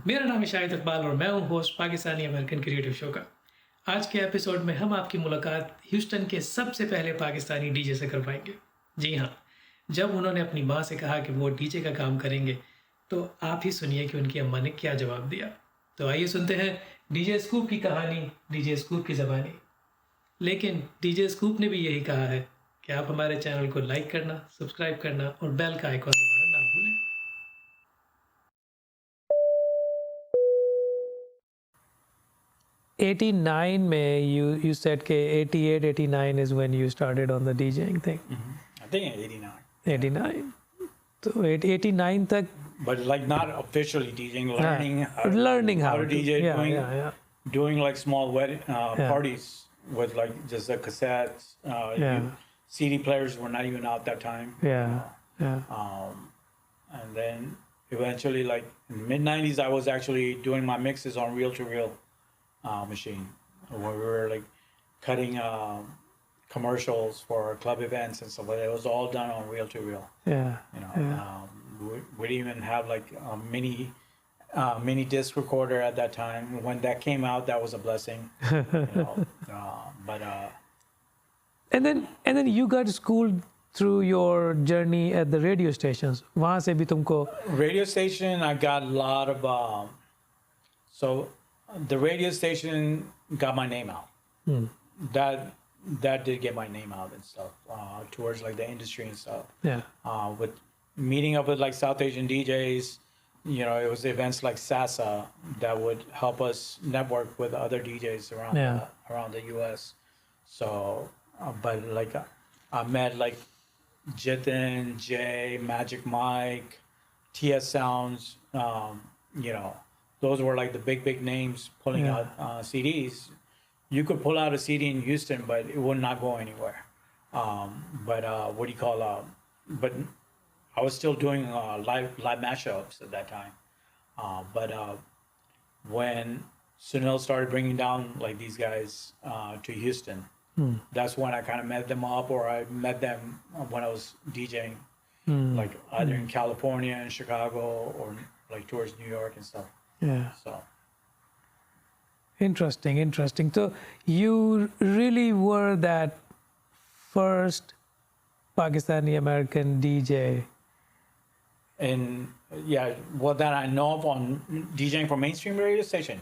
मेरा नाम है शाहिद इकबाल और मैं हूं host Pakistani American creative show का। आज के एपिसोड में हम आपकी मुलाकात ह्यूस्टन के सबसे पहले पाकिस्तानी डीजे से करवाएंगे। जी हाँ, जब उन्होंने अपनी माँ से कहा कि वो डीजे का काम करेंगे तो आप ही सुनिए कि उनकी अम्मा ने क्या जवाब दिया। तो आइए सुनते हैं डीजे स्कूप की कहानी, डीजे स्कूप की ज़बानी। लेकिन डीजे स्कूप ने भी यही कहा है कि आप हमारे चैनल को लाइक करना, सब्सक्राइब करना और बेल का आइकॉन दबाना ना भूलें। 89 में you said कि 88 89 is when you started on the DJing thing. I think 89. 89. तो 89 तक. But like not officially DJing, learning how to DJ, doing like small wedding parties with like just the cassettes. CD players were not even out that time. And then eventually, like in the mid 90s, I was actually doing my mixes on reel-to-reel machine, where we were like cutting commercials for club events and stuff like that. It was all done on reel-to-reel. We didn't even have like a mini disc recorder at that time. When that came out, that was a blessing. And then you got schooled through your journey at the radio stations. वहाँ से भी तुमको radio station, I got a lot of so the radio station got my name out. That did get my name out and stuff towards like the industry and stuff. With meeting up with like South Asian DJs, it was events like SASA that would help us network with other DJs around the US. So but like I met like Jitin, Jay, Magic Mike, TS Sounds, those were like the big names pulling out CDs. You could pull out a CD in Houston, but it would not go anywhere. But I was still doing live mashups at that time. But when Sunil started bringing down like these guys to Houston, that's when I kind of met them up, or I met them when I was DJing, like either in California and Chicago or like towards New York and stuff. So interesting. So you really were that first Pakistani American DJ. And that I know of on DJing for mainstream radio station.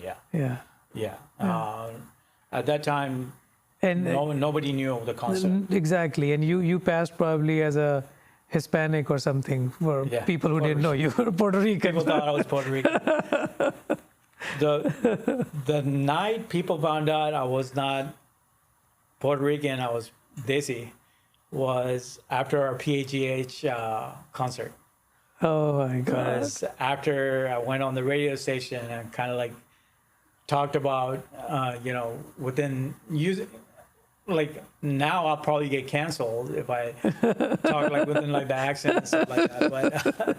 At that time, and nobody knew the concept. Exactly. And you passed probably as a Hispanic or something for people who didn't know you were Puerto Rican. People thought I was Puerto Rican. The night people found out I was not Puerto Rican, I was Desi, was after our PAGH concert. Oh my God. Because after I went on the radio station and kind of like talked about, within music, like now I'll probably get canceled if I talk like within like the accent and stuff like that.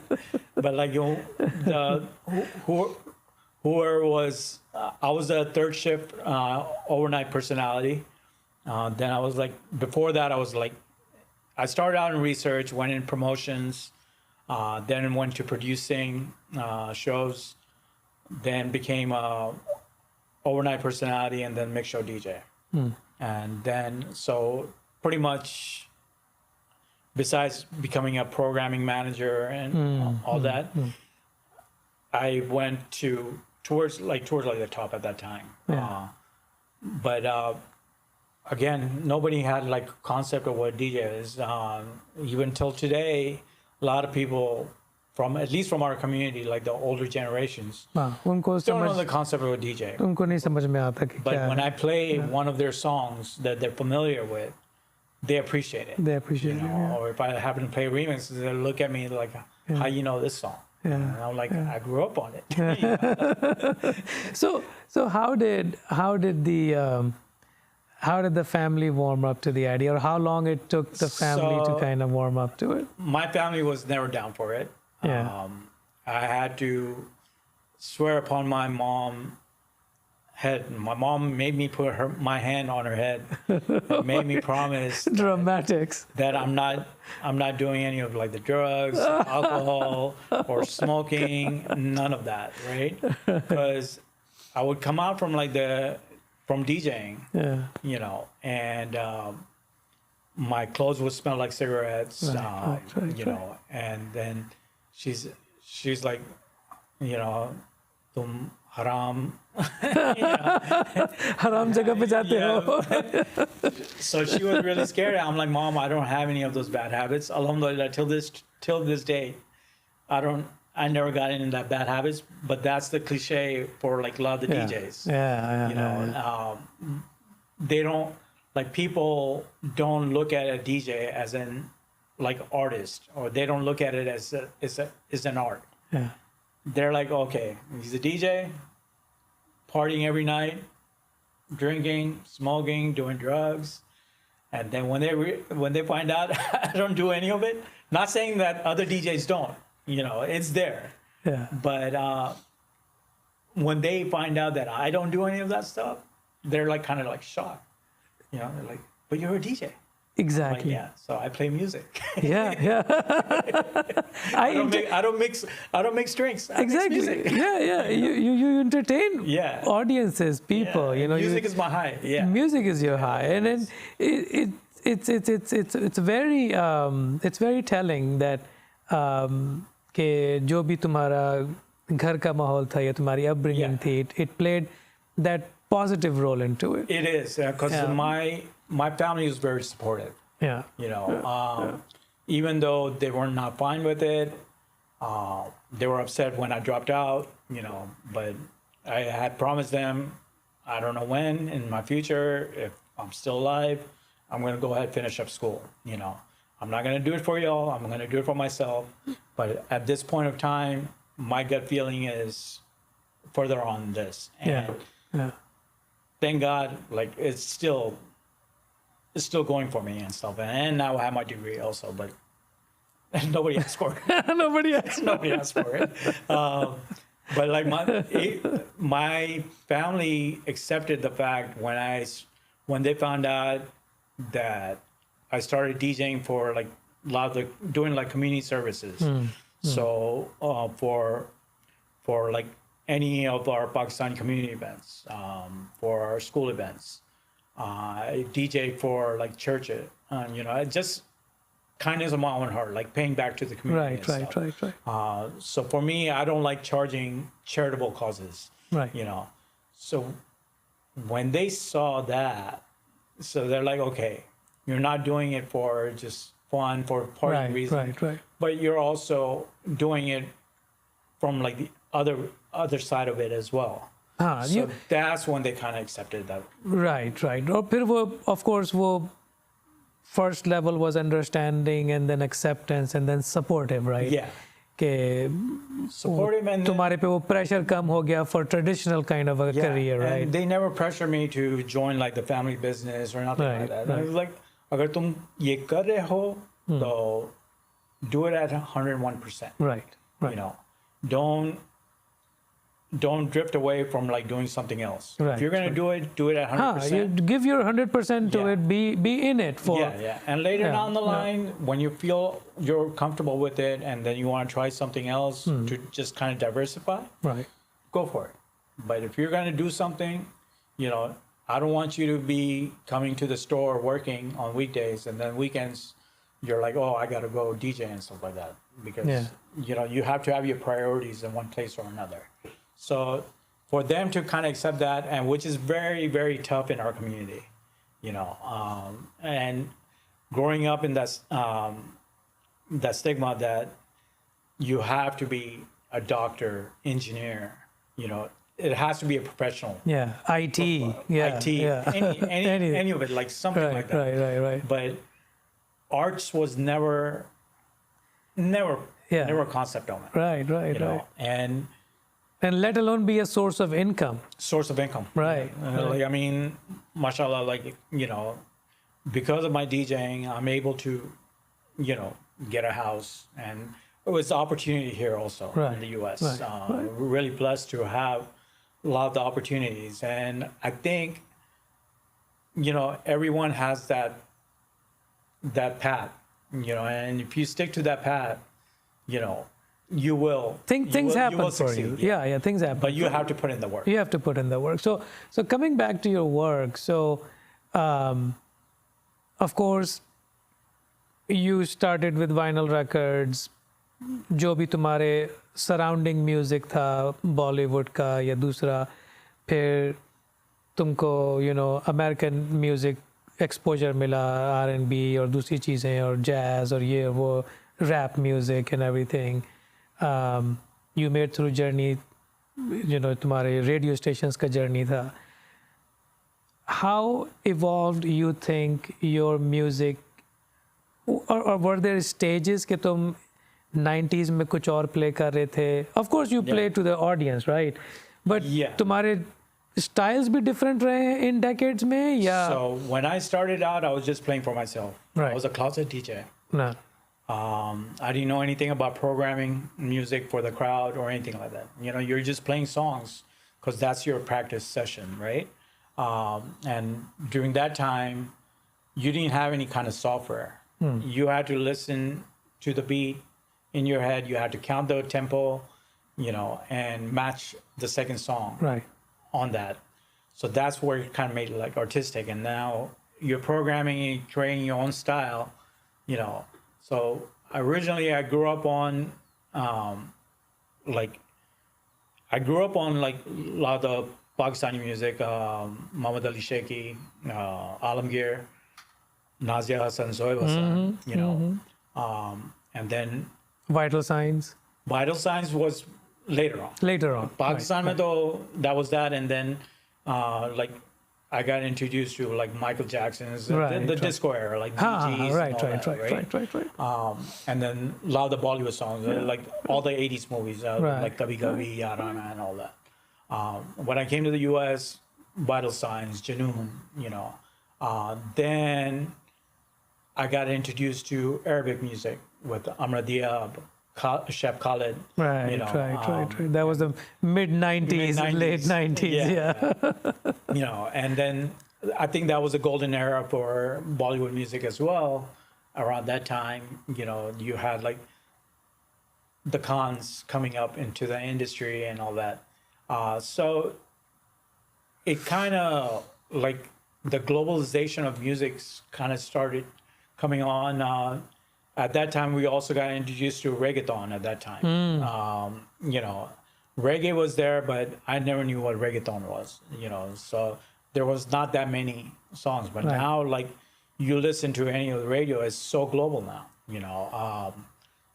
But like whoever was, I was a third shift overnight personality. Then I was like, before that I was like, I started out in research, went in promotions, then went to producing shows, then became a overnight personality, and then mix show DJ. And then, so pretty much, besides becoming a programming manager and all that, I went towards the top at that time. But again, nobody had like concept of what DJ is. Even till today, a lot of people at least from our community, like the older generations, don't know the concept of a DJ. But when I play one of their songs that they're familiar with, they appreciate it. Or if I happen to play a remix, they look at me like, how you know this song? And I'm like, I grew up on it. So how did the family warm up to the idea, or how long it took the family to kind of warm up to it? My family was never down for it. I had to swear upon my mom head. My mom made me put my hand on her head and made me promise Dramatics. that I'm not doing any of like the drugs, alcohol, or smoking, none of that, right? Because I would come out from DJing, you know, and my clothes would smell like cigarettes, you know, and then she's like, you know, tum haram. Haram jagah pe jate ho. So she was really scared. I'm like, Mom, I don't have any of those bad habits. Alhamdulillah, till this day, I never got into that bad habits. But that's the cliche for like a lot of the DJs. You know, they don't, like, people don't look at a DJ as an like artist, or they don't look at it as an art. Yeah. They're like, okay, he's a DJ, partying every night, drinking, smoking, doing drugs, and then when they find out I don't do any of it, not saying that other DJs don't, you know, it's there. Yeah. But when they find out that I don't do any of that stuff, they're like kind of like shocked. You know, they're like, but you're a DJ. Exactly. Like, yeah, so I play music. Yeah. I don't mix drinks. I mix Exactly. music. Yeah. You entertain audiences, people. Yeah. You know, music is my high. Yeah. Music is your high, and then it's very telling that कि जो भी तुम्हारा घर का माहौल था या तुम्हारी upbringing थी, it played that positive role into it. It is, because my family was very supportive. Yeah. You know, even though they were not fine with it, they were upset when I dropped out, you know, but I had promised them, I don't know when in my future, if I'm still alive, I'm going to go ahead and finish up school. You know, I'm not going to do it for y'all. I'm going to do it for myself. But at this point of time, my gut feeling is further on this. And thank God, like, it's still going for me and stuff. And now I have my degree also, but nobody asked for it. Nobody asked for it. But like my family accepted the fact when they found out that I started DJing for like a lot of doing like community services. So for like any of our Pakistani community events, for our school events, I DJ for like churches, you know, just kindness of my own heart, like paying back to the community. Right. So for me, I don't like charging charitable causes. Right. You know, so when they saw that, so they're like, okay, you're not doing it for just fun, for party reasons, but you're also doing it from like the other side of it as well. So that's when they kind of accepted that. Right. और फिर वो, of course, वो first level was understanding and then acceptance and then supportive, right? Yeah. कि supportive and तुम्हारे पे वो pressure कम हो गया for traditional kind of a career, right? And they never pressure me to join like the family business or nothing like that. It was like, अगर तुम ये कर रहे हो, तो do it at 101%. Right. You know, don't drift away from like doing something else. If you're going to do it at 100%. You give your 100% to it, be in it for. And later down the line, when you feel you're comfortable with it and then you want to try something else to just kind of diversify, go for it. But if you're going to do something, you know, I don't want you to be coming to the store working on weekdays and then weekends you're like, oh, I got to go DJ and stuff like that. Because, you know, you have to have your priorities in one place or another. So for them to kind of accept that, and which is very, very tough in our community, you know, and growing up in that stigma that you have to be a doctor, engineer, you know, it has to be a professional. IT. Any of it, like something like that. Right. But arts was never a concept on it. Right. Know? And let alone be a source of income. Right. Like, I mean, mashallah, like, you know, because of my DJing, I'm able to, you know, get a house. And it was opportunity here also in the U.S. We're really blessed to have a lot of the opportunities. And I think, everyone has that path, and if you stick to that path, you will. Things happen will for succeed, you. Yeah, things happen. But you have to put in the work. You have to put in the work. So coming back to your work, of course, you started with vinyl records. जो भी तुम्हारे surrounding music था बॉलीवुड का या दूसरा, फिर तुमको American music exposure मिला, R&B और दूसरी चीज़ें और जैज़ और ये वो rap music and everything. You made through journey, तुम्हारे रेडियो स्टेशंस का जर्नी था. How evolved you think your music, और वर देयर स्टेजेस कि तुम 90s में कुछ और प्ले कर रहे थे? Of course you play to the audience, right, but तुम्हारे styles be different रहे in decades में या? So when I started out, I was just playing for myself. Right. I was a closet DJ. No. I didn't know anything about programming music for the crowd or anything like that. You're just playing songs because that's your practice session, right? And during that time, you didn't have any kind of software. You had to listen to the beat in your head. You had to count the tempo, and match the second song. Right. On that. So that's where it kind of made it like artistic. And now you're programming and creating your own style, So originally I grew up on a lot of the Pakistani music, Mohammad Ali Sheikhi, Alamgir, Nazia Hassan, Zoeb Hassan, and then Vital Signs. Vital Signs was later on. Pakistan mein toh, that was that, and then I got introduced to like Michael Jackson's the disco era, like Bee Gees, right. And then a lot of the Bollywood songs, like all the 80s movies, like Kabhi Kabhi, Yarana, and all that. When I came to the US, Vital Signs, Janoon, then I got introduced to Arabic music with Amra Diab, Chef Khalid. Right. That was the mid-90s, late 90s, yeah. And then I think that was a golden era for Bollywood music as well. Around that time, you had like the Khans coming up into the industry and all that. So it kind of like the globalization of music kind of started coming on. At that time, we also got introduced to reggaeton at that time. Reggae was there, but I never knew what reggaeton was, so there was not that many songs. But now, like, you listen to any of the radio, it's so global now,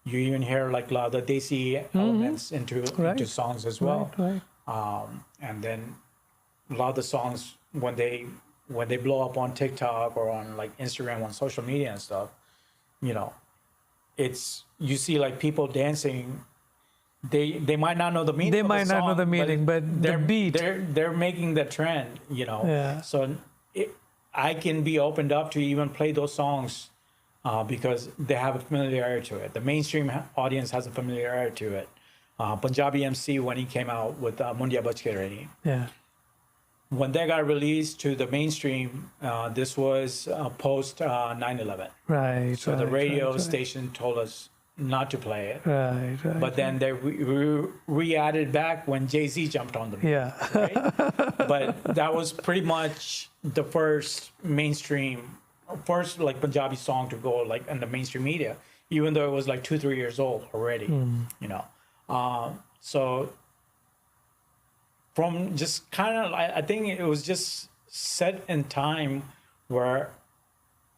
you even hear like a lot of the Desi elements into songs as well. And then a lot of the songs, when they blow up on TikTok or on like Instagram, on social media and stuff, you see like people dancing. They might not know the meaning. They might not know the meaning, but the beat. They're making the trend, So I can be opened up to even play those songs because they have a familiarity to it. The mainstream audience has a familiarity to it. Punjabi MC, when he came out with Mundia Bach Ke Rahi. Yeah. When they got released to the mainstream, this was post 9/11. Right. So the radio station told us not to play it. Right. But then they re-added back when Jay-Z jumped on the beat. Yeah. Right? But that was pretty much the first like Punjabi song to go like in the mainstream media, even though it was like 2-3 years old already. So from just kind of, I think it was just set in time where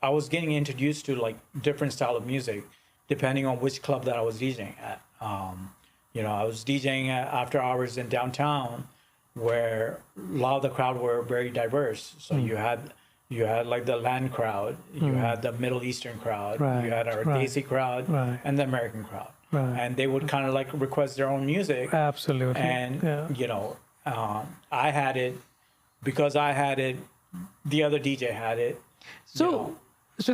I was getting introduced to like different style of music, depending on which club that I was DJing at. I was DJing at after hours in downtown, where a lot of the crowd were very diverse. So you had like the Latin crowd, you had the Middle Eastern crowd, you had our Desi crowd, and the American crowd. And they would kind of like request their own music. Absolutely. And, I had it because I had it, the other DJ had it. So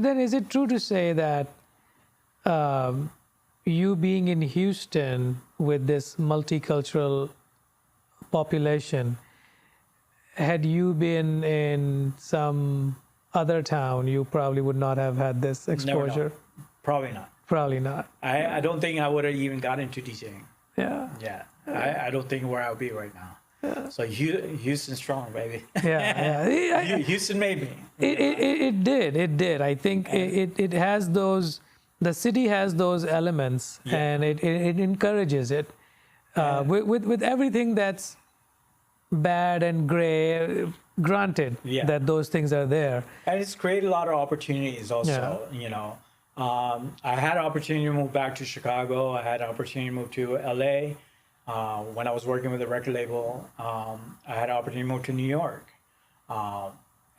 then is it true to say that you being in Houston with this multicultural population, had you been in some other town, you probably would not have had this exposure. Never, no. Probably not. Probably not. I don't think I would have even got into DJing. Yeah. Yeah. I don't think where I'll be right now. Yeah. So Houston strong, baby. Yeah. Houston made me. It did. I think it has those, the city has those elements, and it encourages it. With everything that's bad and gray, granted that those things are there. And it's created a lot of opportunities also, you know. I had an opportunity to move back to Chicago. I had an opportunity to move to LA. When I was working with a record label, I had an opportunity to move to New York.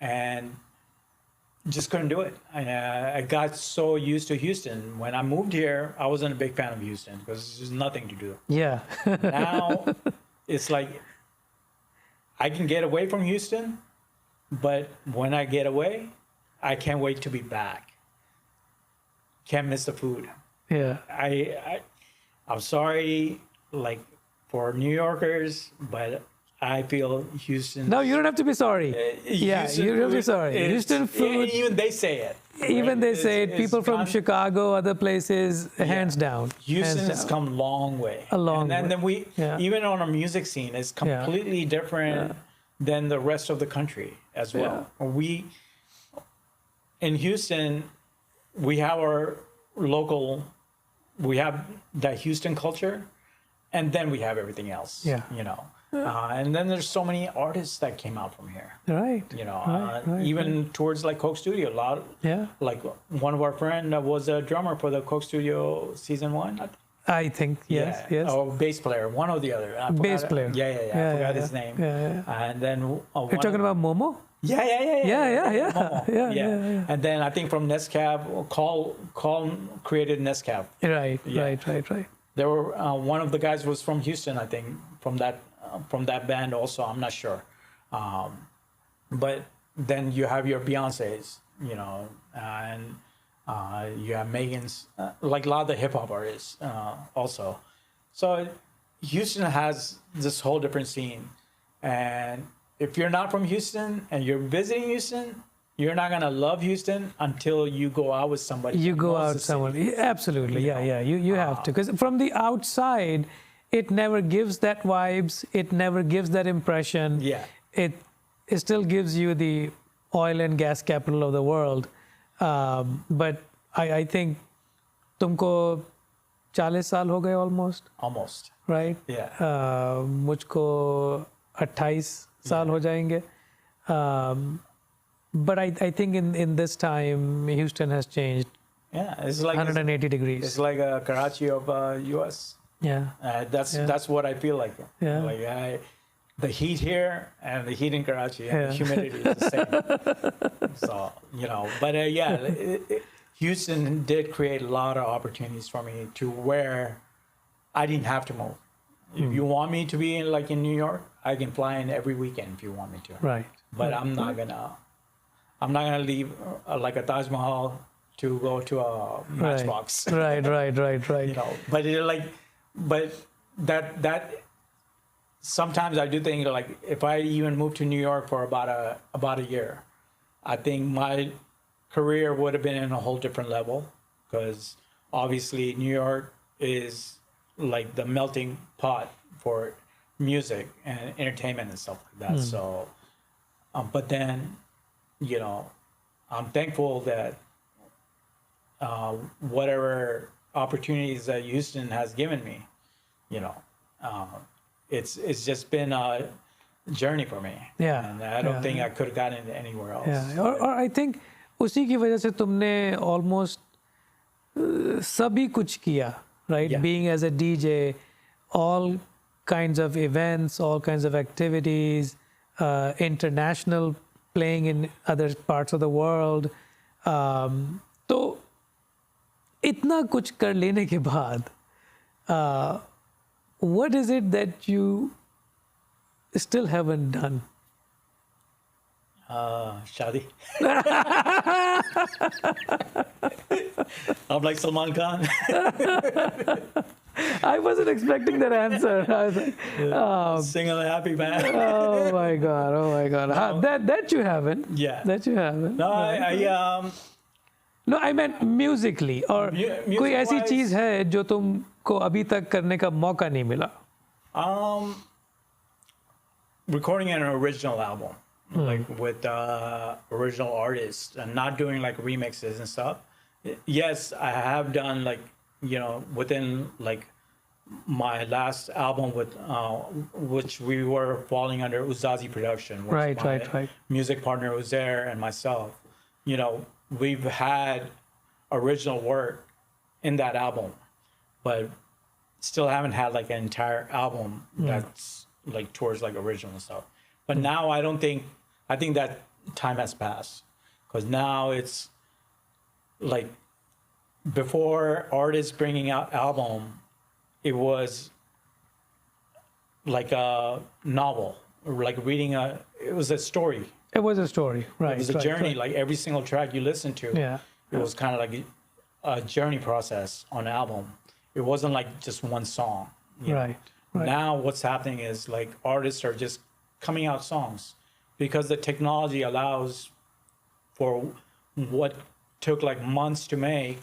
And just couldn't do it. I got so used to Houston. When I moved here, I wasn't a big fan of Houston because there's nothing to do. Yeah. Now it's like I can get away from Houston, but when I get away, I can't wait to be back. Can't miss the food. Yeah. I'm sorry, like for New Yorkers, but I feel Houston. No, you don't have to be sorry. Houston you don't have to be sorry. Houston food. Even they say it. Even they say it. People from Chicago, other places, hands down. Houston has come a long way. A long way. And then we, even on our music scene, is completely different than the rest of the country as well. We, in Houston, we have our local, we have that Houston culture, and then we have everything else, you know. And then there's so many artists that came out from here. Right. You know, even towards like Coke Studio, a lot. Like one of our friends was a drummer for the Coke Studio season 1. I think yes. Or bass player, one or the other. Bass player. I forgot his name. And then you're talking about Momo? Yeah. Momo. Yeah. And then I think from Nescaf, Call created Nescaf. Right. There were one of the guys was from Houston, I think, from that band also. I'm not sure, but then you have your Beyonces, you know, and you have Megan's, like a lot of the hip hop artists also. So Houston has this whole different scene, and if you're not from Houston and you're visiting Houston, you're not gonna love Houston until you go out with somebody. You go out with someone. Absolutely, You have to, because from the outside, it never gives that vibes. It never gives that impression. It still gives you the oil and gas capital of the world. But I think तुमको 40 साल हो गए almost. Right? मुझको 28 साल हो जाएंगे. But I think in this time, Houston has changed. It's like 180 degrees. It's like a Karachi of U.S. That's what I feel like. Like the heat here and the heat in Karachi and the humidity is the same. So, you know, but Houston did create a lot of opportunities for me to where I didn't have to move. If you want me to be in New York, I can fly in every weekend if you want me to. Right. But I'm not gonna leave like a Taj Mahal to go to a Matchbox. Right. You know, but that sometimes I do think like if I even moved to New York for about a year, I think my career would have been in a whole different level, because obviously New York is like the melting pot for music and entertainment and stuff like that. So, but then, you know, I'm thankful that whatever opportunities that Houston has given me, you know, it's just been a journey for me. And I don't think I could have gotten it anywhere else. Or I think उसी की वजह से तुमने almost सभी कुछ किया, right? Being as a DJ, all kinds of events, all kinds of activities, international, playing in other parts of the world. तो इतना कुछ कर लेने के बाद, what is it that you still haven't done? Shadi. I'm like Salman Khan. I wasn't expecting that answer. I was like, Single and happy man. oh my God, oh my God. That you haven't. Yeah. That you haven't. No, No, I meant musically. और कोई ऐसी चीज है जो तुमको अभी तक करने का मौका नहीं मिला? recording an original album, like with original artists, and not doing like remixes and stuff. Yes, I have done like, you know, within like my last album with which we were falling under Uzazi Production, which Right. music partner was there and myself. You know, we've had original work in that album, but still haven't had like an entire album that's like towards like original stuff. But now I think that time has passed, because now it's like, before artists bringing out album, it was like a novel, or like reading it was a story. It was a story, right? It was a journey. Like every single track you listen to, it was kind of like a journey process on an album. It wasn't like just one song. You know? Right. Now what's happening is like artists are just coming out songs, because the technology allows for what took like months to make,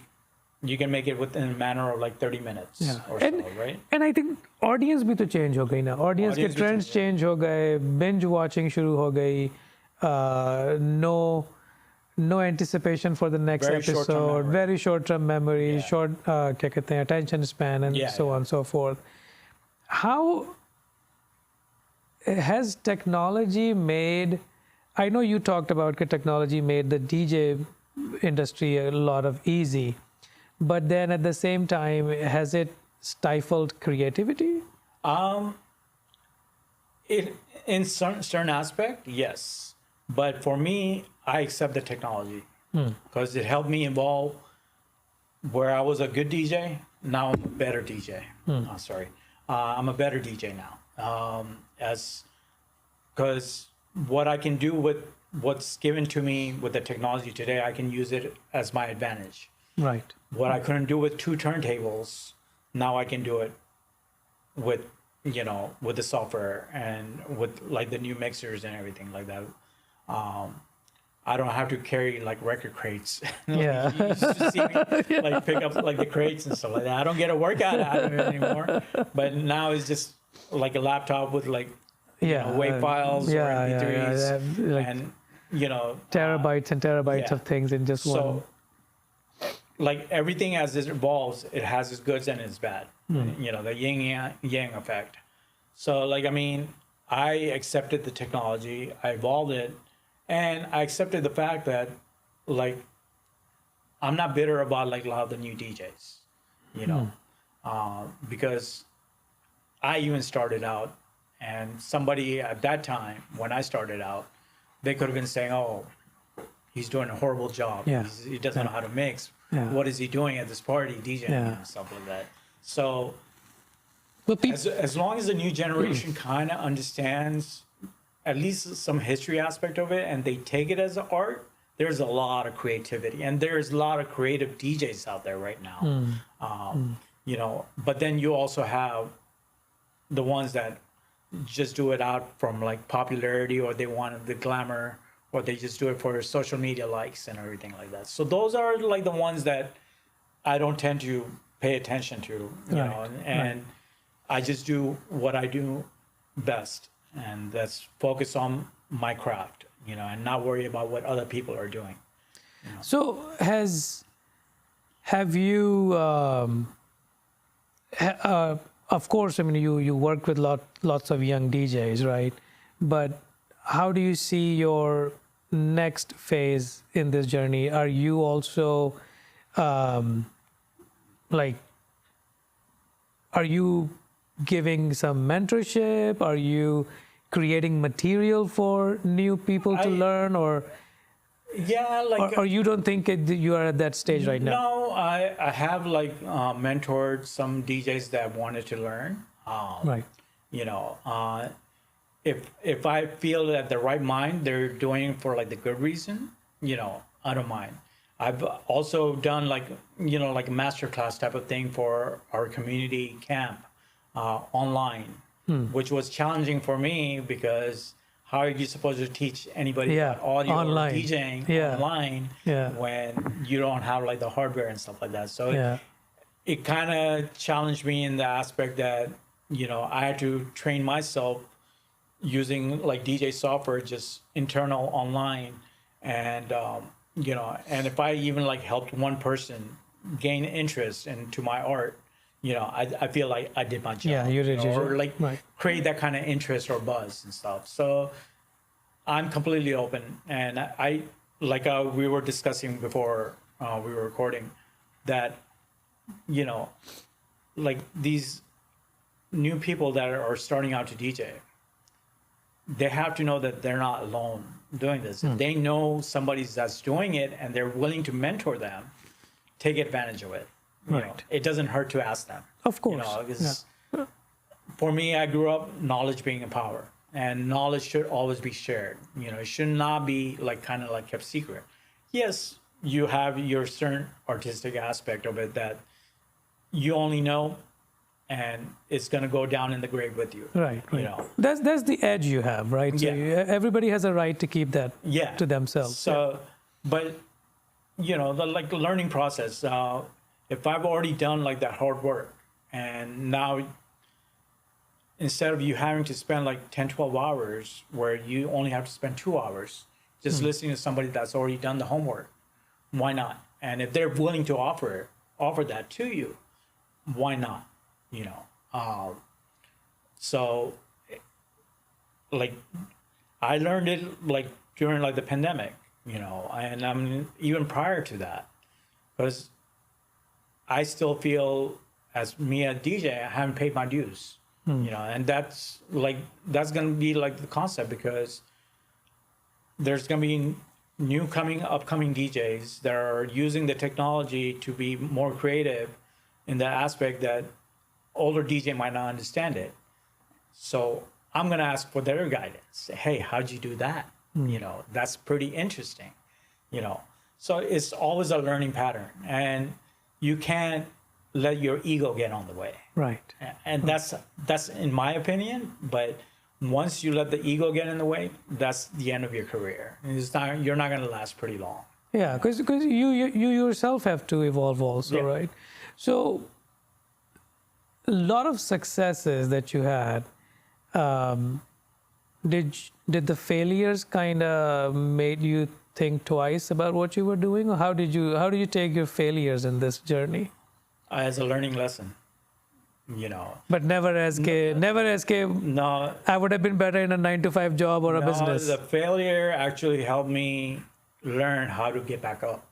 you can make it within a matter of like 30 minutes or so, right? And I think audience भी तो change हो गई ना. Audience के trends change हो गए, binge watching शुरू हो गई, no anticipation for the next episode, very short term memory, short क्या कहते हैं, attention span, and so on and so forth. How has technology made, I know you talked about technology made the DJ industry a lot of easy, but then at the same time, has it stifled creativity? In certain aspect, yes. But for me, I accept the technology, because it helped me evolve. Where I was a good DJ, now I'm a better DJ. I'm a better DJ now. Because what I can do with what's given to me with the technology today, I can use it as my advantage. Right. What I couldn't do with 2 turntables, now I can do it with, you know, with the software and with like the new mixers and everything like that. I don't have to carry like record crates. You used to see me like pick up like the crates and stuff like that. I don't get a workout out of it anymore. But now it's just like a laptop with like WAV files or MP3s like, and, you know, terabytes and terabytes of things in just one. Like everything as it evolves, it has its goods and its bad. You know, the yin yang effect. So like, I mean, I accepted the technology, I evolved it, and I accepted the fact that like, I'm not bitter about like a lot of the new DJs, you know, because I even started out, and somebody at that time when I started out, they could have been saying, "Oh, he's doing a horrible job. He doesn't know how to mix. What is he doing at this party, DJing and stuff like that?" So, as long as the new generation kind of understands at least some history aspect of it, and they take it as an art, there's a lot of creativity, and there's a lot of creative DJs out there right now. You know, but then you also have the ones that just do it out from like popularity, or they want the glamour, or they just do it for social media likes and everything like that. So those are like the ones that I don't tend to pay attention to, you know, and I just do what I do best, and that's focus on my craft, you know, and not worry about what other people are doing. You know? So have you, of course, I mean, you work with lots of young DJs, right? But how do you see your next phase in this journey? Are you also like, are you giving some mentorship? Are you creating material for new people to learn, or or you don't think you are at that stage right now? No, I have like mentored some DJs that wanted to learn. You know, if I feel that the right mind, they're doing it for like the good reason, you know, I don't mind. I've also done like a master class type of thing for our community camp online, which was challenging for me because how are you supposed to teach anybody about audio online. or DJing online when you don't have like the hardware and stuff like that? So it kind of challenged me in the aspect that, I had to train myself using like DJ software, just internal online. And, and if I even like helped one person gain interest into my art, I feel like I did my job. Yeah, you did. Or like create that kind of interest or buzz and stuff. So I'm completely open. And I like we were discussing before we were recording that, like these new people that are starting out to DJ, they have to know that they're not alone doing this. If they know somebody that's doing it and they're willing to mentor them, take advantage of it. It doesn't hurt to ask them. Of course. For me, I grew up knowledge being a power, and knowledge should always be shared. It should not be like kind of like kept secret. Yes, you have your certain artistic aspect of it that you only know, and it's going to go down in the grave with you. Right. That's the edge you have, right? So everybody has a right to keep that to themselves. So, but the like learning process. If I've already done like that hard work, and now instead of you having to spend like 10, 12 hours where you only have to spend 2 hours just listening to somebody that's already done the homework, why not? And if they're willing to offer that to you, why not? So like I learned it like during like the pandemic, and I'm even prior to that, because I still feel as me a DJ, I haven't paid my dues, and that's going to be like the concept, because there's going to be upcoming DJs that are using the technology to be more creative in the aspect that older DJ might not understand it. So I'm going to ask for their guidance. Hey, how'd you do that? That's pretty interesting, So it's always a learning pattern, and you can't let your ego get on the way. Right. And that's in my opinion, but once you let the ego get in the way, that's the end of your career. You're not going to last pretty long. Yeah, because you yourself have to evolve also, right? So a lot of successes that you had, did the failures kind of made you think twice about what you were doing, or how did you take your failures in this journey? As a learning lesson, But never as no, I would have been better in a 9-to-5 job or a business. The failure actually helped me learn how to get back up.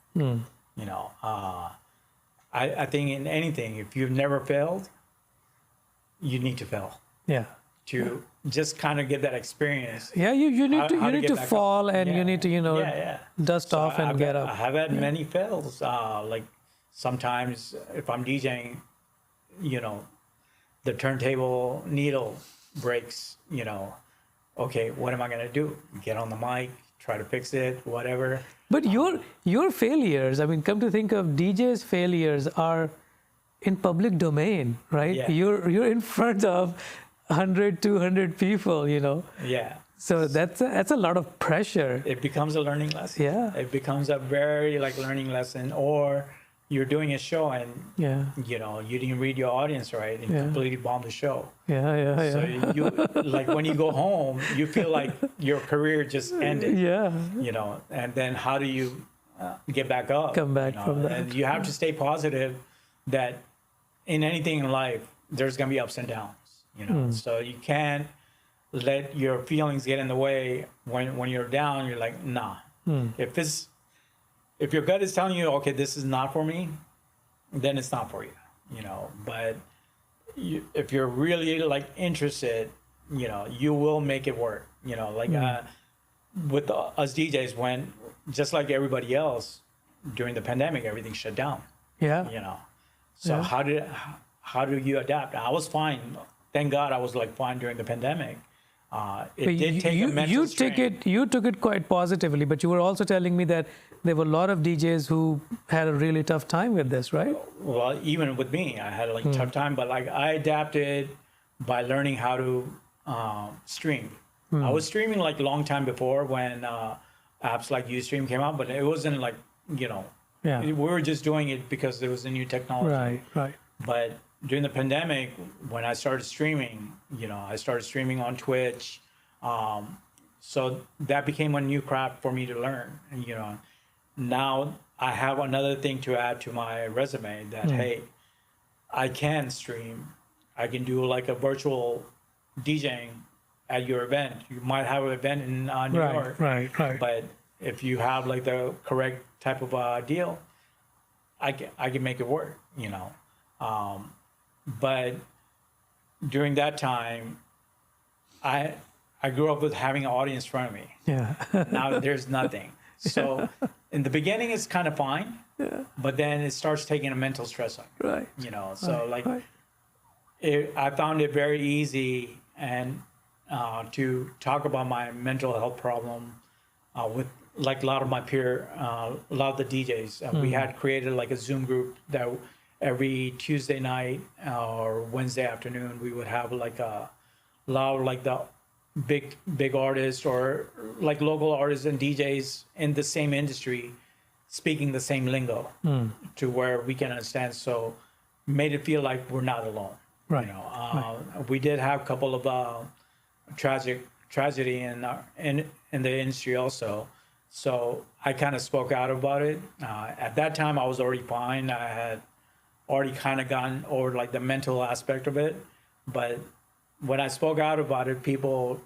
I think in anything, if you've never failed, you need to fail. Yeah. To just kind of get that experience. Yeah, you need to fall up. And you need to dust off and get up. I have had many fails. Like sometimes if I'm DJing, the turntable needle breaks. Okay, what am I gonna do? Get on the mic, try to fix it, whatever. But your failures, I mean, come to think of DJ's failures are in public domain, right? Yeah. You're in front of 100, 200 people, Yeah. So that's a lot of pressure. It becomes a learning lesson. Yeah. It becomes a very learning lesson. Or you're doing a show and you didn't read your audience right and completely bombed the show. Yeah. So you like when you go home, you feel like your career just ended. Yeah. And then how do you get back up? Come back from that. And you have to stay positive that in anything in life, there's going to be ups and downs, So you can't let your feelings get in the way when you're down. You're like, nah. If your gut is telling you, okay, this is not for me, then it's not for you, But if you're really interested, you will make it work. With us DJs, when just like everybody else during the pandemic, everything shut down. Yeah. So how do you adapt? I was fine. Thank God I was fine during the pandemic. It did take a mental strain. You took it quite positively, but you were also telling me that there were a lot of DJs who had a really tough time with this, right? Well, even with me, I had like a tough time, but like I adapted by learning how to stream. I was streaming like a long time before when apps like Ustream came out, but it wasn't like, we were just doing it because there was a new technology. Right. But during the pandemic, when I started streaming, I started streaming on Twitch. So that became a new craft for me to learn. And, now I have another thing to add to my resume that, hey, I can stream. I can do like a virtual DJing at your event. You might have an event in New York. Right. But if you have like the correct type of deal, I can make it work, But during that time, I grew up with having an audience in front of me. Yeah. Now there's nothing. So in the beginning, it's kind of fine, but then it starts taking a mental stress on you. Right. So I found it very easy and to talk about my mental health problem with like a lot of my a lot of the DJs. We had created like a Zoom group that every Tuesday night or Wednesday afternoon, we would have like a lot of like the big artists or like local artists and DJs in the same industry speaking the same lingo to where we can understand. So made it feel like we're not alone. Right. We did have a couple of tragedy in the industry also. So I kind of spoke out about it. At that time, I was already fine. I had already kind of gotten over like the mental aspect of it, but when I spoke out about it, people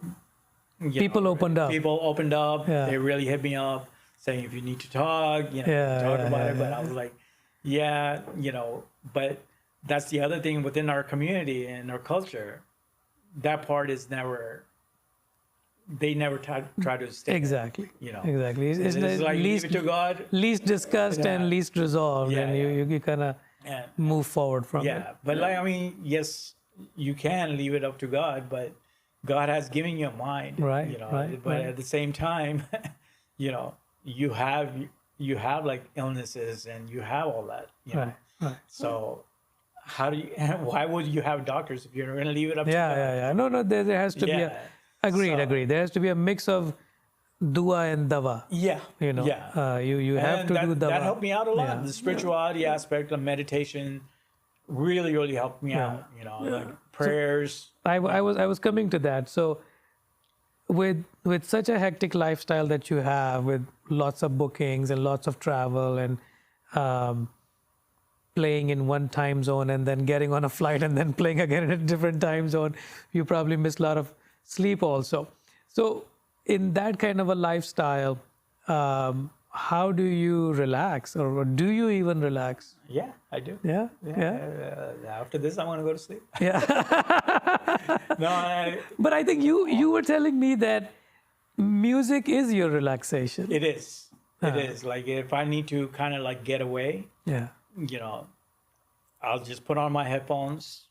opened up. People opened up. Yeah. They really hit me up saying, if you need to talk, talk about it. But I was like, but that's the other thing within our community and our culture. That part is they never try to stay. Exactly. Exactly. It's like leave it to God. Least discussed and least resolved, and you kind of move forward from it. Yeah, but yes, you can leave it up to God, but God has given you a mind, right? But at the same time, you have like illnesses and you have all that, Right. So why would you have doctors if you're going to leave it up to God? Yeah. No, there has to be agreed. There has to be a mix of dua and dawa. Yeah. You have to do dawa. That helped me out a lot. The spirituality aspect of meditation really helped me out. Like prayers. So I was coming to that. So with such a hectic lifestyle that you have, with lots of bookings and lots of travel and playing in one time zone and then getting on a flight and then playing again in a different time zone, you probably miss a lot of sleep also. So in that kind of a lifestyle, how do you relax, or do you even relax? Yeah, I do. Yeah. After this, I'm going to go to sleep. Yeah. But I think you were telling me that music is your relaxation. It is. It is. Like if I need to kind of like get away, I'll just put on my headphones,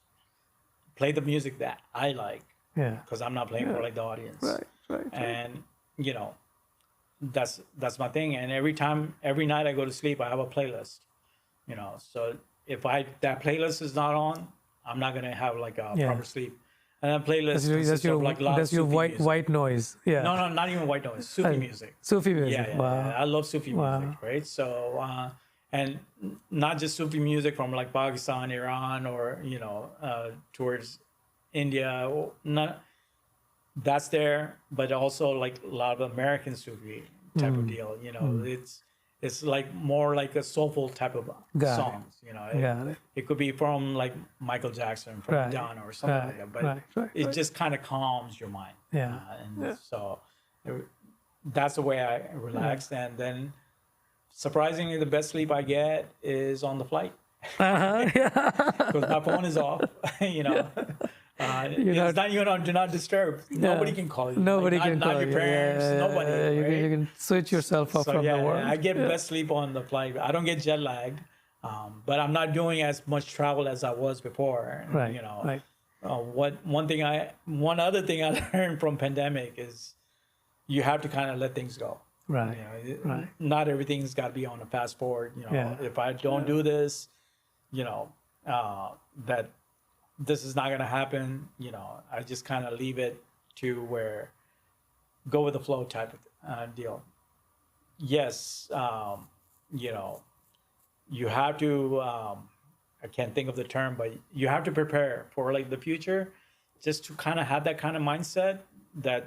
play the music that I like. Yeah. Because I'm not playing for like the audience. Right. And that's my thing. And every night I go to sleep, I have a playlist. So if that playlist is not on, I'm not gonna have like a proper sleep. And that playlist that's your white noise. Yeah. No, not even white noise. Sufi music. Sufi music. Yeah. Wow. I love Sufi music, right? So and not just Sufi music from like Pakistan, Iran, or towards India. Not that's there, but also like a lot of American Sufi type of deal. It's like more like a soulful type of songs. It could be from like Michael Jackson, from Madonna, or something like that. But it just kind of calms your mind. So that's the way I relax. And then surprisingly, the best sleep I get is on the flight. Because my phone is off. It's not even on do not disturb. Nobody can call you. Nobody can call you. Not your parents. Nobody. Right? You can switch yourself off from the world. I get best sleep on the flight. I don't get jet lagged, but I'm not doing as much travel as I was before. Right. One other thing I learned from pandemic is you have to kind of let things go. Right. Right. Not everything's got to be on a fast forward. Yeah. If I don't do this, that this is not going to happen. I just kind of leave it to where go with the flow type of deal. Yes, you have to. I can't think of the term, but you have to prepare for like the future, just to kind of have that kind of mindset that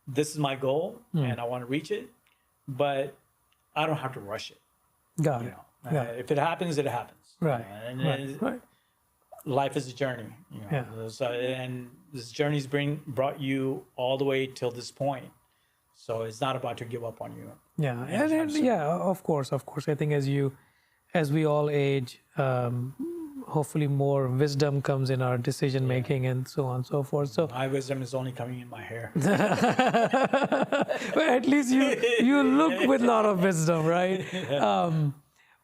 this is my goal and I want to reach it, but I don't have to rush it. Got it. If it happens, it happens. Right. And life is a journey. So, and this journey's brought you all the way till this point. So it's not about to give up on you. Yeah, and of course. I think as we all age, hopefully more wisdom comes in our decision making and so on and so forth. So my wisdom is only coming in my hair. But at least you look with a lot of wisdom, right?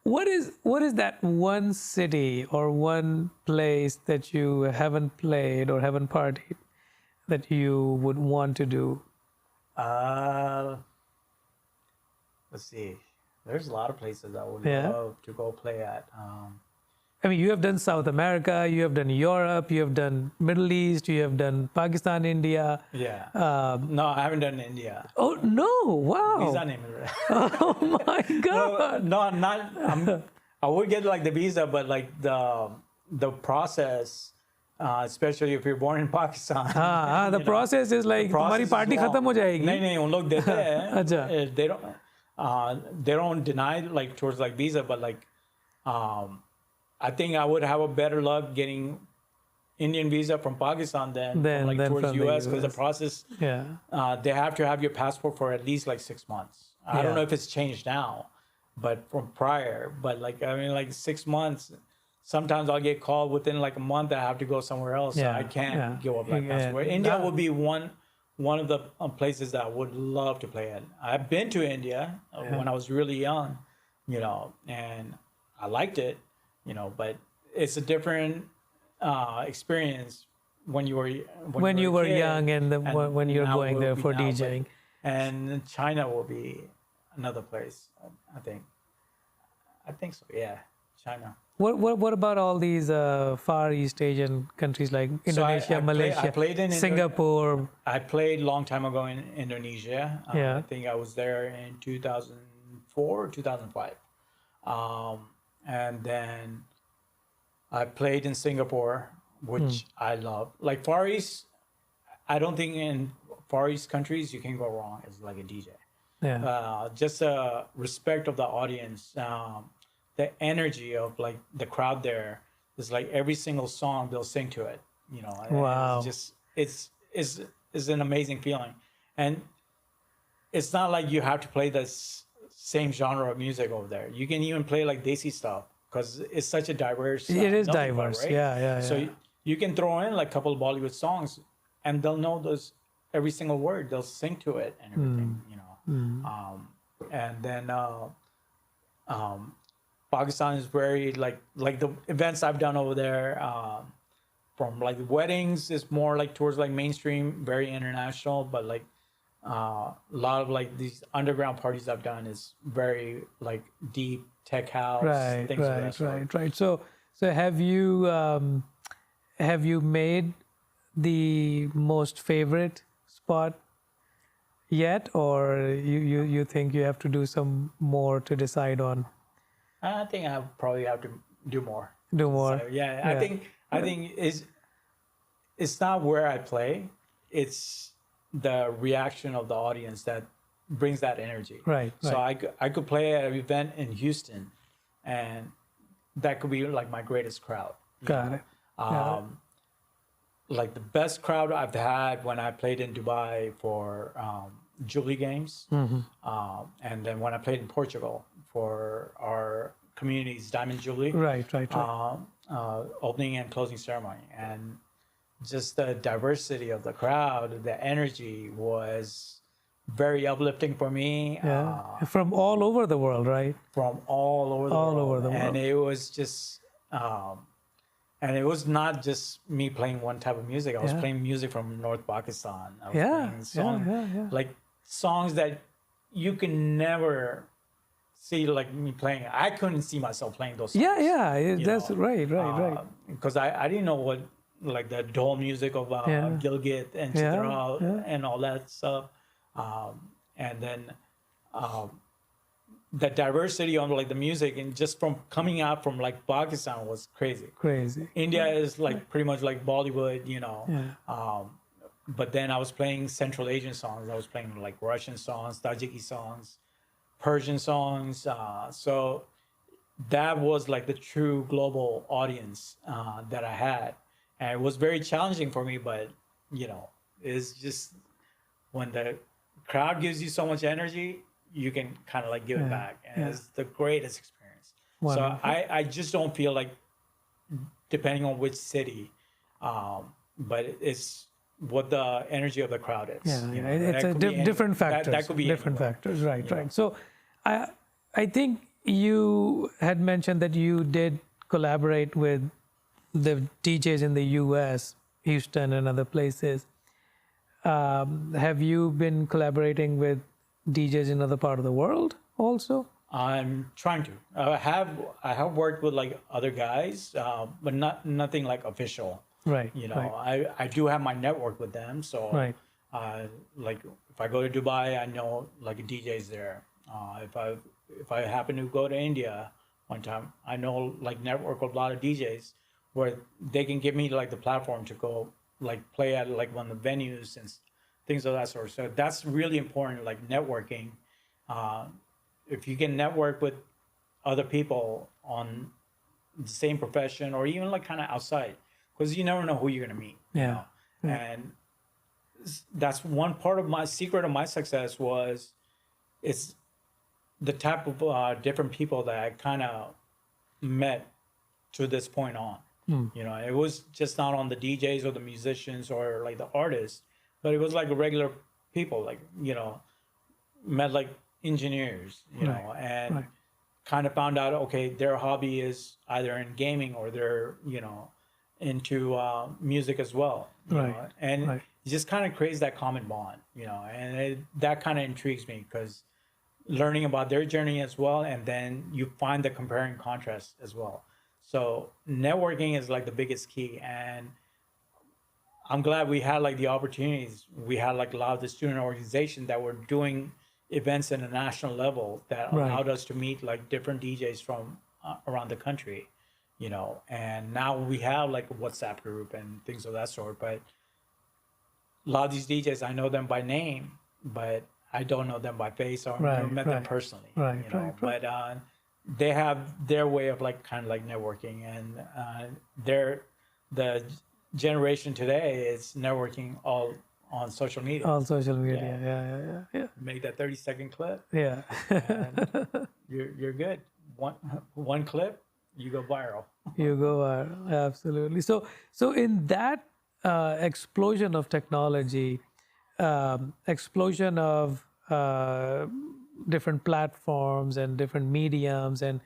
What is that one city or one place that you haven't played or haven't partied that you would want to do? Let's see. There's a lot of places I would love to go play at. I mean, you have done South America, you have done Europe, you have done Middle East, you have done Pakistan, India. Yeah. No, I haven't done India. Oh, no. Wow. Visa name. Oh, my God. No, not. I would get like the visa, but like the process, especially if you're born in Pakistan. The process is like, हमारी party खत्म हो जाएगी. नहीं, उन लोग देते हैं. अच्छा. They don't deny like towards like visa, but like, I think I would have a better luck getting Indian visa from Pakistan than like towards US because the process, they have to have your passport for at least like 6 months. I don't know if it's changed now, but from prior, but like, I mean, like 6 months, sometimes I'll get called within like a month. I have to go somewhere else. So I can't give up like passport. India would be one of the places that I would love to play at. I've been to India when I was really young, and I liked it. But it's a different experience when you were young and when you're going there for DJing. And China will be another place, I think. I think so. Yeah, China. What about all these Far East Asian countries like Indonesia, Malaysia, I played in Singapore? I played a long time ago in Indonesia. I think I was there in 2004 or 2005. And then I played in Singapore, which I love. Like Far East, I don't think in Far East countries you can go wrong as like a DJ. Just the respect of the audience, the energy of like the crowd there is like every single song they'll sing to it. Wow. It's an amazing feeling, and it's not like you have to play this same genre of music over there. You can even play like desi stuff because it's such a diverse. It is diverse, right? Yeah. So you can throw in like a couple of Bollywood songs, and they'll know every single word. They'll sing to it and everything, and then Pakistan is very like the events I've done over there. From like weddings is more like towards like mainstream, very international, but like. A lot of like these underground parties I've done is very like deep tech house, things of that sort. Right. So have you made the most favorite spot yet, or you think you have to do some more to decide on? I think I probably have to do more. So, I think it's not where I play, it's the reaction of the audience that brings that energy. Right. So I could play at an event in Houston, and that could be like my greatest crowd. Got it. Like the best crowd I've had when I played in Dubai for Julie Games, and then when I played in Portugal for our community's Diamond Jubilee. Right. Opening and closing ceremony, and just the diversity of the crowd, the energy was very uplifting for me. From all over the world, right? From all over the world. All over the world. And it was just, And it was not just me playing one type of music. I was Yeah. playing music from North Pakistan. I was Yeah, playing songs, like songs that you can never see like me playing. I couldn't see myself playing those songs. That's right. Because I didn't know what like the dole music of Gilgit and Yeah, Chitral and all that stuff. And then the diversity on like the music and just from coming out from like Pakistan was crazy. India is like pretty much like Bollywood, you know. But then I was playing Central Asian songs. I was playing like Russian songs, Tajiki songs, Persian songs. So that was like the true global audience that I had. And it was very challenging for me, but you know, it's just when the crowd gives you so much energy, you can kind of like give it back. And it's the greatest experience. Wonderful. So I just don't feel like, depending on which city, but it's what the energy of the crowd is. You know, It's a different factors. That could be different anywhere. factors, right. So I think you had mentioned that you did collaborate with the DJs in the US, Houston and other places. Have you been collaborating with DJs in other part of the world also? I'm trying to. I have worked with like other guys, but nothing like official. Right. You know, I do have my network with them. So like if I go to Dubai, I know like DJs there. If I happen to go to India one time, I know like network with a lot of DJs where they can give me like the platform to go like play at like one of the venues and things of that sort. So that's really important, like networking. If you can network with other people on the same profession or even like kind of outside, because you never know who you're going to meet. You know? And that's one part of my secret of my success was it's the type of different people that I kind of met to this point on. You know, it was just not on the DJs or the musicians or like the artists, but it was like regular people, like, you know, met like engineers, you know, and kind of found out, okay, their hobby is either in gaming or they're, you know, into music as well. You know? And it just kind of creates that common bond, you know, and that kind of intrigues me because learning about their journey as well, and then you find the compare and contrast as well. So networking is like the biggest key, and I'm glad we had like the opportunities. We had like a lot of the student organizations that were doing events at a national level that allowed us to meet like different DJs from around the country, you know. And now we have like a WhatsApp group and things of that sort. But a lot of these DJs, I know them by name, but I don't know them by face or never met them personally. You know? But they have their way of like kind of like networking, and the generation today is networking all on social media. On social media, yeah. Make that 30-second clip. Yeah. And you're good. One clip, you go viral. You go viral, absolutely. So in that explosion of technology, explosion of different platforms and different mediums and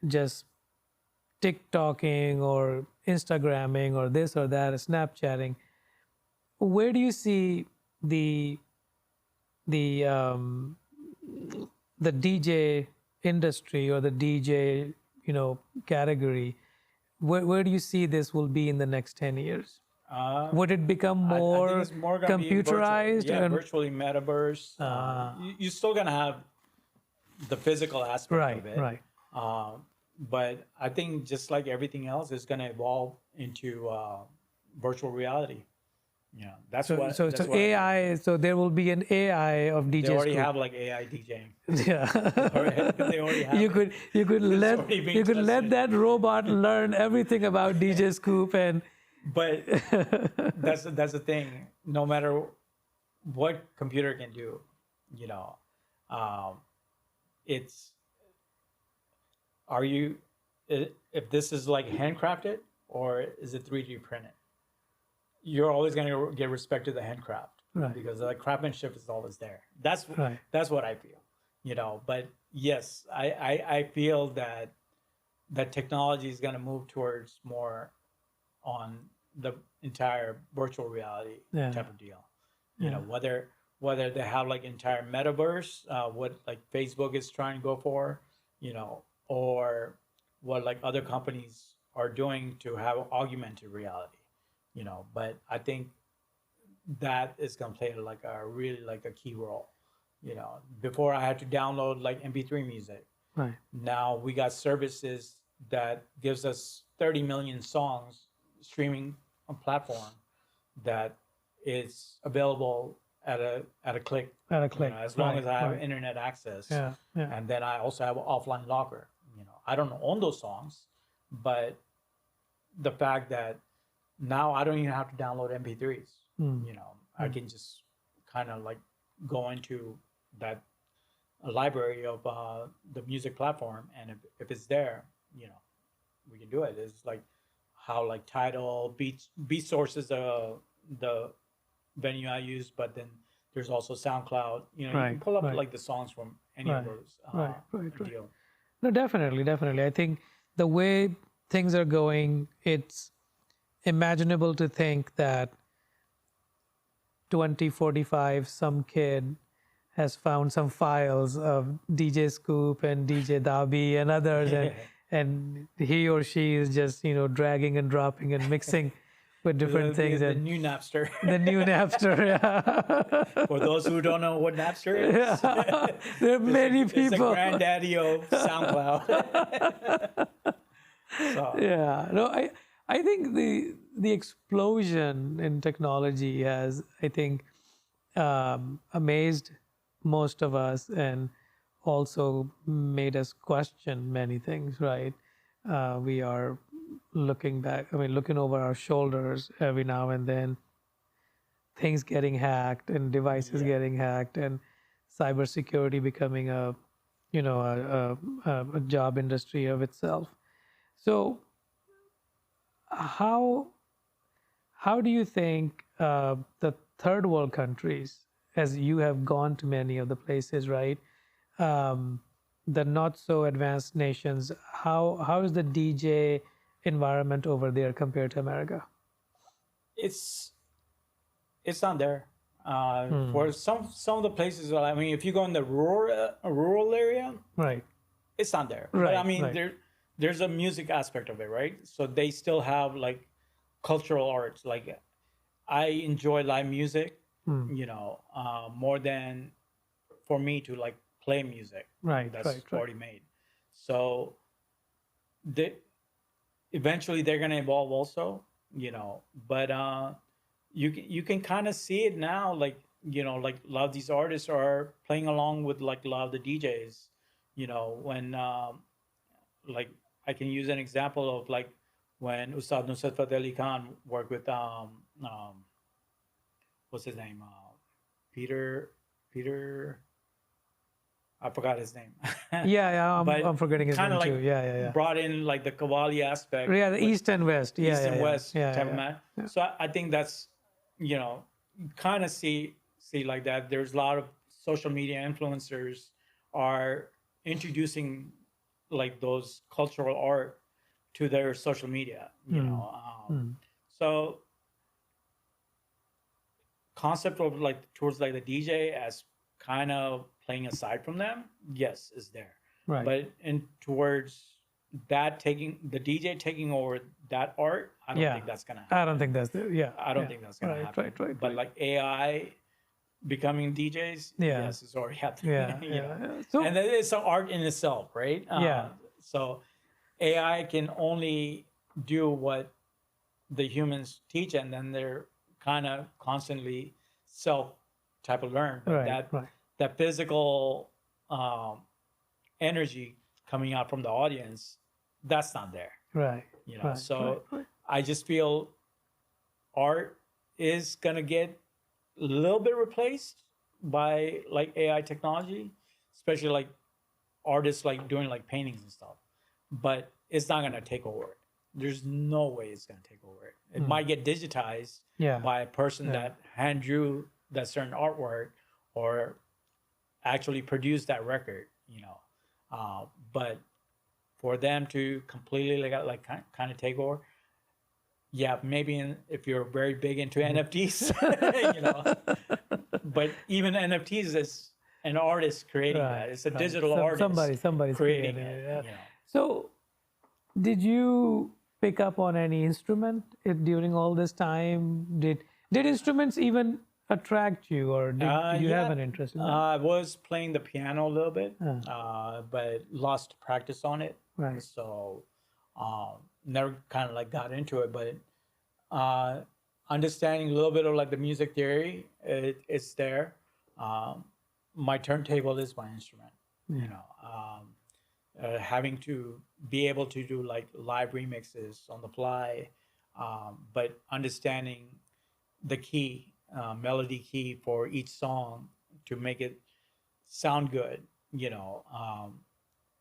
just TikToking or Instagramming or this or that, Snapchatting, where do you see the DJ industry or the DJ, you know, category? Where do you see this will be in the next 10 years? Would it become more, I think it's more computerized? Virtual, and virtually metaverse. You're still gonna have the physical aspect of it. But I think just like everything else, it's gonna evolve into virtual reality. Yeah, that's what. So AI. So there will be an AI of DJs. They already have like AI DJing. Yeah. They already have you could let that robot learn everything about DJ Scoop and. But that's the thing. No matter what computer can do, you know, if this is like handcrafted or is it 3D printed? You're always going to get respect to the handcraft because the craftsmanship is always there. That's what I feel, you know. But yes, I feel that technology is going to move towards more on the entire virtual reality Yeah. type of deal. You know, whether they have like entire metaverse, what like Facebook is trying to go for, you know, or what like other companies are doing to have augmented reality, you know. But I think that is going to play like a really like a key role. You know, before I had to download like MP3 music. Right. Now we got services that gives us 30 million songs streaming on platform that is available at a click. At a click. You know, as long Right, as I have right. internet access. Yeah. Yeah. And then I also have an offline locker. You know, I don't own those songs, but the fact that now I don't even have to download MP3s. You know, I can just kind of like go into that library of the music platform, and if it's there, you know, we can do it. It's like how like Tidal, Beat Source is the venue I use, but then there's also SoundCloud. You know, you Right, can pull up right. like the songs from any Right, of those right. deal. No, definitely, definitely. I think the way things are going, it's imaginable to think that 2045, some kid has found some files of DJ Scoop and DJ Dabi and others, and he or she is just, you know, dragging and dropping and mixing with different things. The And new Napster. the new Napster, yeah. For those who don't know what Napster is, There are many it's the people. granddaddy of SoundCloud. So, Yeah, no, I think the explosion in technology has, I think, amazed most of us and also made us question many things, right? We are looking back, I mean, looking over our shoulders every now and then, things getting hacked and devices getting hacked and cybersecurity becoming a, you know, a job industry of itself. So how do you think the third world countries, as you have gone to many of the places, right? The not so advanced nations, how is the DJ environment over there compared to America? it's not there. For some of the places, I mean, if you go in the rural area, Right. it's not there. Right, But I mean, right. there's a music aspect of it, right? So they still have like cultural arts. Like I enjoy live music, you know, more than for me to like play music. Right, That's right, right. already made. So eventually they're gonna evolve also, you know. But you can kind of see it now, like, you know, like a lot of these artists are playing along with like a lot of the DJs, you know, when like I can use an example of like when Ustad Nusrat Fateh Ali Khan worked with what's his name, Peter, I forgot his name. Yeah, But I'm forgetting his kinda name like too. Yeah. brought in like the Qawwali aspect. Yeah, the with East and West. Yeah, East and West yeah, type yeah, of man. So I think that's, you know, kind of see like that. There's a lot of social media influencers are introducing like those cultural art to their social media, you know. So concept of like towards like the DJ as kind of playing aside from them, yes, is there. Right. But in towards that taking the DJ taking over that art, I don't think that's gonna happen. I don't think that's the, yeah. I don't think that's gonna happen. Right. But like AI becoming DJs, Yeah. yes, it's already happening. Yeah, you know? yeah. So And it's an art in itself, right? Yeah. So AI can only do what the humans teach, and then they're kind of constantly self type of learn. But that physical energy coming out from the audience, that's not there. Right. You know, I just feel art is gonna get a little bit replaced by like AI technology, especially like artists like doing like paintings and stuff. But it's not gonna take over it. There's no way it's gonna take over it. It might get digitized by a person that hand drew that certain artwork or actually produced that record, you know. But for them to completely like kind of take over, yeah, maybe if you're very big into NFTs, you know, but even NFTs is an artist creating that. It's a digital artist. Somebody's creating it. it. Yeah. You know. So, did you pick up on any instrument during all this time? Did instruments even attract you, or did you have an interest in that? I was playing the piano a little bit, but lost practice on it. Right. So never kind of like got into it, but understanding a little bit of like the music theory, it's there. My turntable is my instrument. You know, having to be able to do like live remixes on the fly, but understanding the key, melody key for each song to make it sound good. You know,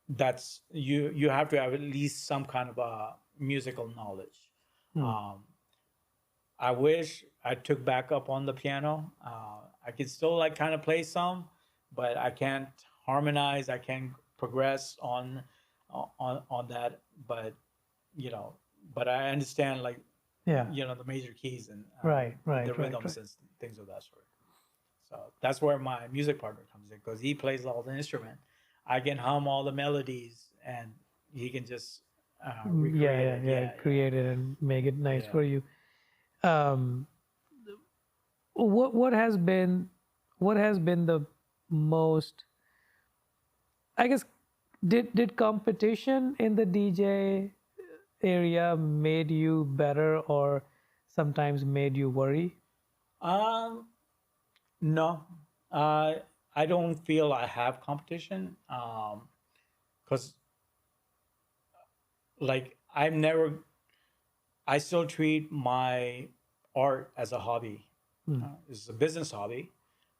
that's you have to have at least some kind of a musical knowledge. I wish I took back up on the piano. I could still like kind of play some, but I can't harmonize. I can't progress on that. But you know, but I understand like you know the major keys and the rhythms and things of that sort. So that's where my music partner comes in because he plays all the instrument. I can hum all the melodies, and he can just recreate it. Create it and make it nice for you. What has been the most, I guess, did competition in the DJ area made you better or sometimes made you worry? No, I don't feel I have competition because like I still treat my art as a hobby. It's a business hobby,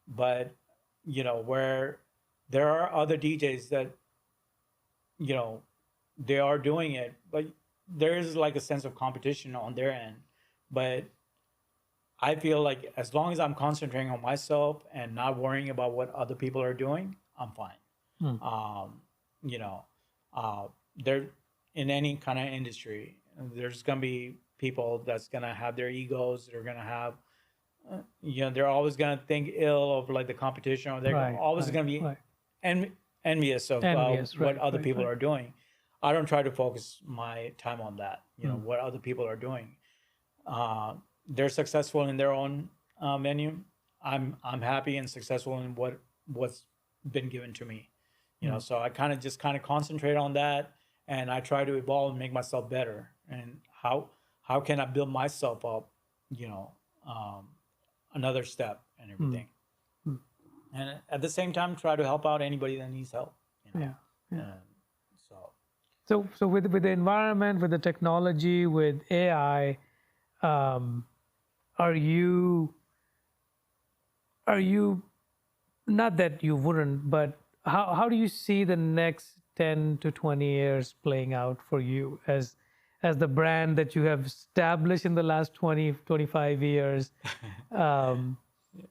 but you know, where there are other DJs that, you know, they are doing it, but there is like a sense of competition on their end. But I feel like as long as I'm concentrating on myself and not worrying about what other people are doing, I'm fine. You know, there in any kind of industry, there's gonna be people that's gonna have their egos. They're gonna have, you know, they're always gonna think ill of like the competition, or they're always gonna be envious of what other people are doing. I don't try to focus my time on that. You know, what other people are doing. They're successful in their own menu. I'm happy and successful in what's been given to me. You know, so I kind of concentrate on that, and I try to evolve and make myself better. And how can I build myself up? You know, another step and everything. And at the same time, try to help out anybody that needs help. You know? So with the environment, with the technology, with AI, are you not that you wouldn't, but how do you see the next 10 to 20 years playing out for you as the brand that you have established in the last 25 years?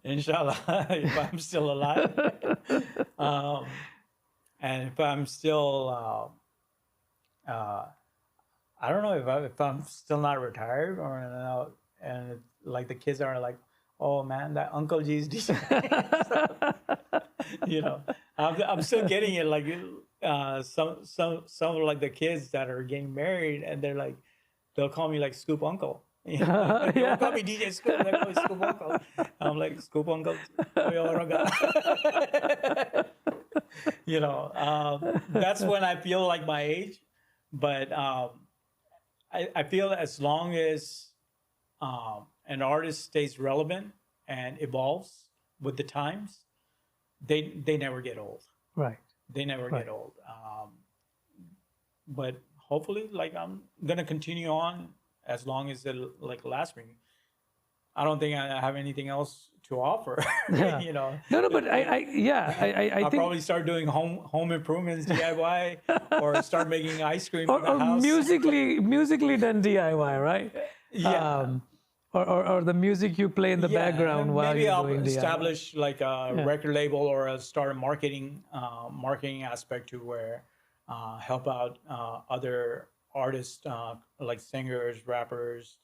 Inshallah, if I'm still alive, and if I'm still, I don't know if I'm still not retired or and like the kids are like, oh man, that Uncle G's DJ. You know, I'm still getting it. Like some of like the kids that are getting married, and they're like, they'll call me like Scoop Uncle. You know? They won't call me DJ Scoop. They call me Scoop Uncle. I'm like Scoop Uncle. You know, that's when I feel like my age. But I feel as long as an artist stays relevant and evolves with the times, they never get old. Right. They never get old. But hopefully, like I'm gonna continue on as long as it like lasts me. I don't think I have anything else to offer. You know. No, but I I'll think probably start doing home improvements DIY, or start making ice cream in the or house. musically done DIY, right? Yeah. Or the music you play in the background while maybe you're I'll doing establish like a record label, or start a marketing aspect to where help out other artists like singers, rappers,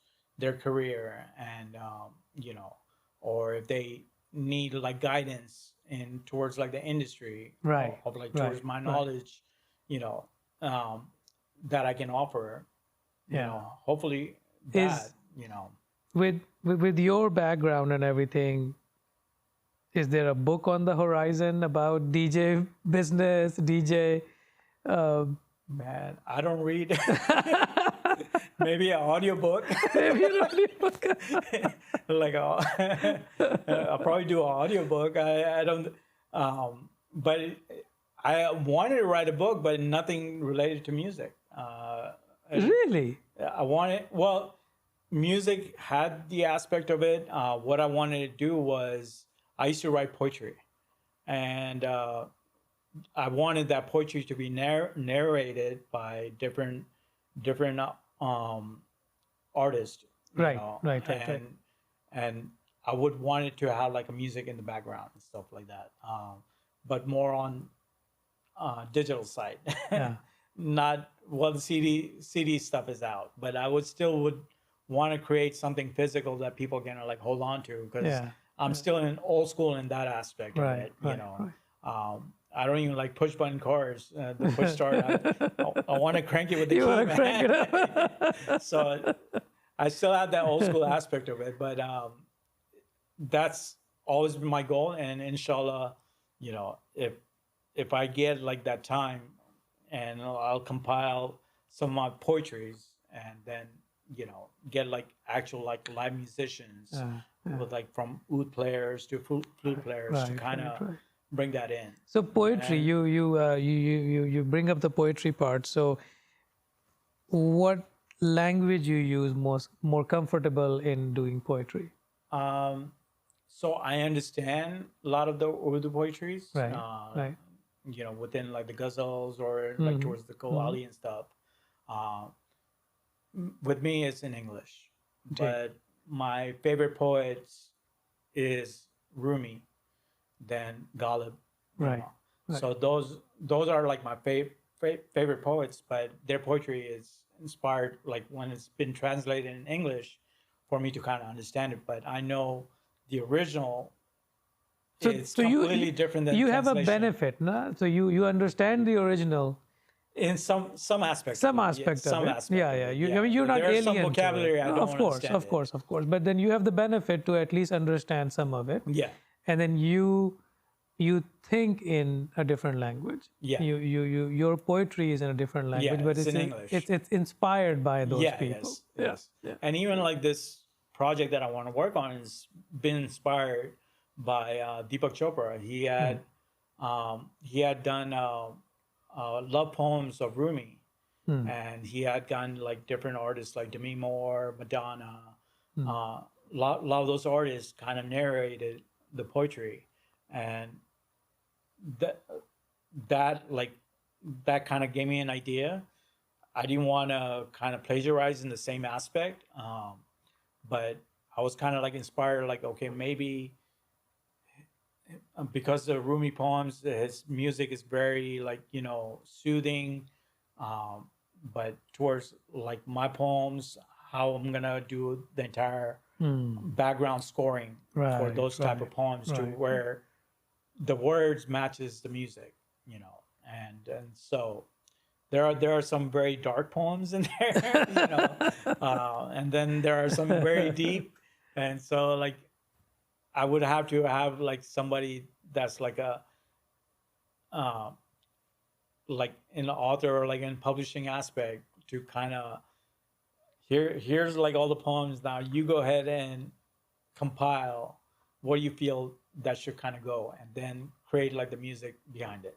their career, and you know, or if they need like guidance in towards like the industry, Right. of like Right. towards my Right. knowledge, you know, that I can offer, you Yeah. know, hopefully Is- that, you know. With your background and everything, is there a book on the horizon about DJ business, DJ? Man, I don't read. Maybe an audiobook. Maybe an audiobook. Like I'll probably do an audiobook. I don't, but I wanted to write a book, but nothing related to music. Really? I wanted, well, music had the aspect of it. What I wanted to do was I used to write poetry, and I wanted that poetry to be narrated by different artists. you Right, know, right, right, right. And I would want it to have like a music in the background and stuff like that. But more on digital side. Yeah. Not, well, the CD stuff is out, but I would want to create something physical that people can like hold on to, because Yeah. I'm still in old school in that aspect of Right, it. right, You know, right. I don't even like push button cars. The push start. I want to crank it with the You key, want to man. crank it up? So I still have that old school aspect of it, but that's always been my goal. And inshallah, you know, if I get like that time, and I'll compile some of my poetries, and then, you know, get like actual like live musicians with like from oud players to flute players to Right, kind of right, right. bring that in. So poetry, And- you bring up the poetry part. So what language you use more comfortable in doing poetry? So I understand a lot of the Urdu poetries, Right, right. you know, within like the ghazals or like towards the Qawwali and stuff. With me, it's in English, but my favorite poets is Rumi, then Ghalib. you Right, know. right. So those are like my favorite poets, but their poetry is inspired like when it's been translated in English for me to kind of understand it. But I know the original is completely different than you have a translation. benefit, no? So you understand the original. In some aspect. Some of it, aspect some of it. aspect Yeah, of yeah. it, I mean, you're not there alien are some to vocabulary it. I don't Of course, understand. of course, of course. But then you have the benefit to at least understand some of it. Yeah. And then you think in a different language. Yeah. Your poetry is in a different language, Yeah, but it's in English. It's inspired by those Yeah, people. yes. Yeah. And even like this project that I want to work on has been inspired by Deepak Chopra. He had done love poems of Rumi, and he had gotten like different artists like Demi Moore, Madonna. A lot of those artists kind of narrated the poetry, and that kind of gave me an idea. I didn't want to kind of plagiarize in the same aspect, but I was kind of like inspired, like, okay, maybe because the Rumi poems, his music is very like, you know, soothing, but towards like my poems, how I'm gonna do the entire background scoring for Right, those type of poems to right. where the words matches the music, you know, and so there are some very dark poems in there, you know, and then there are some very deep, and so like I would have to have like somebody that's like a like an author or like in publishing aspect to kind of here's like all the poems, now you go ahead and compile what you feel that should kind of go, and then create like the music behind it.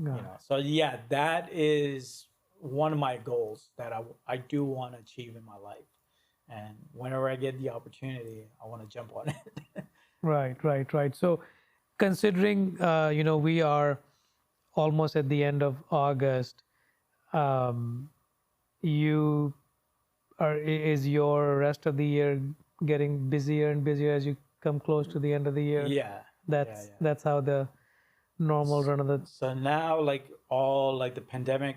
Got You know, so yeah, that is one of my goals that I do want to achieve in my life, and whenever I get the opportunity, I want to jump on it. Right. So, considering you know, we are almost at the end of August, is your rest of the year getting busier and busier as you come close to the end of the year? Yeah, That's how the normal run of the. So now, like all like the pandemic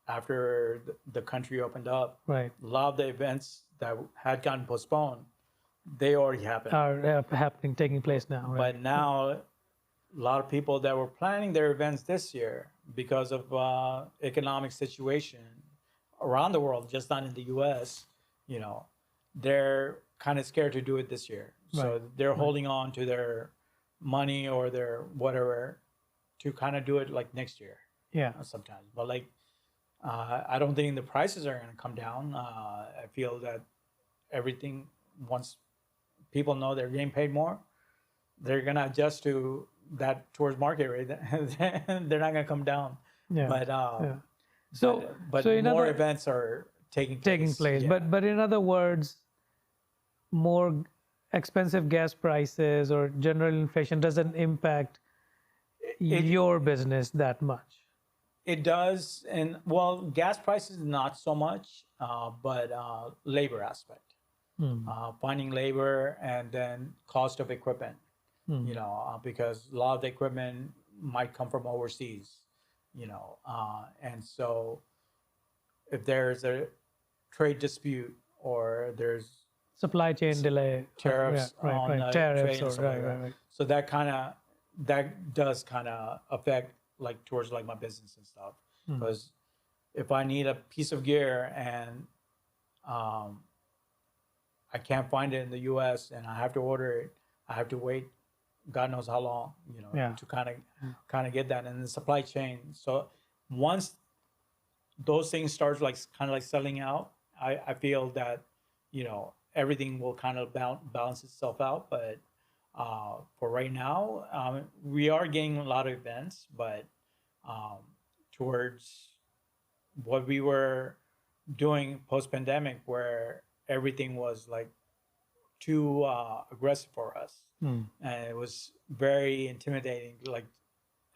after the country opened up, Right. a lot of the events that had gotten postponed, they already happened. Are happening, taking place now. Right. But now, a lot of people that were planning their events this year because of economic situation around the world, just not in the U.S., you know, they're kind of scared to do it this year. So Right. they're holding on to their money or their whatever to kind of do it like next year Yeah. sometimes. But like, I don't think the prices are going to come down. I feel that everything, once people know they're getting paid more, they're going to adjust to that towards market rate. They're not going to come down. Yeah. But Yeah. So, but so in more other, events are taking taking place. Yeah. But in other words, more expensive gas prices or general inflation doesn't impact your business that much. It does, and well, gas prices not so much, but labor aspect, finding labor, and then cost of equipment. You know, because a lot of the equipment might come from overseas. You know, and so if there's a trade dispute or there's Supply chain delay, tariffs right, on right. the Tariffs, trade and or, stuff right, like that. right. So that does kind of affect like towards like my business and stuff. Because if I need a piece of gear and I can't find it in the U.S. and I have to order it, I have to wait God knows how long, you know, Yeah. to kind of get that in the supply chain. So once those things start like kind of like selling out, I feel that, you know, everything will kind of balance itself out. But for right now, we are getting a lot of events, but towards what we were doing post-pandemic, where everything was like too aggressive for us, and it was very intimidating. Like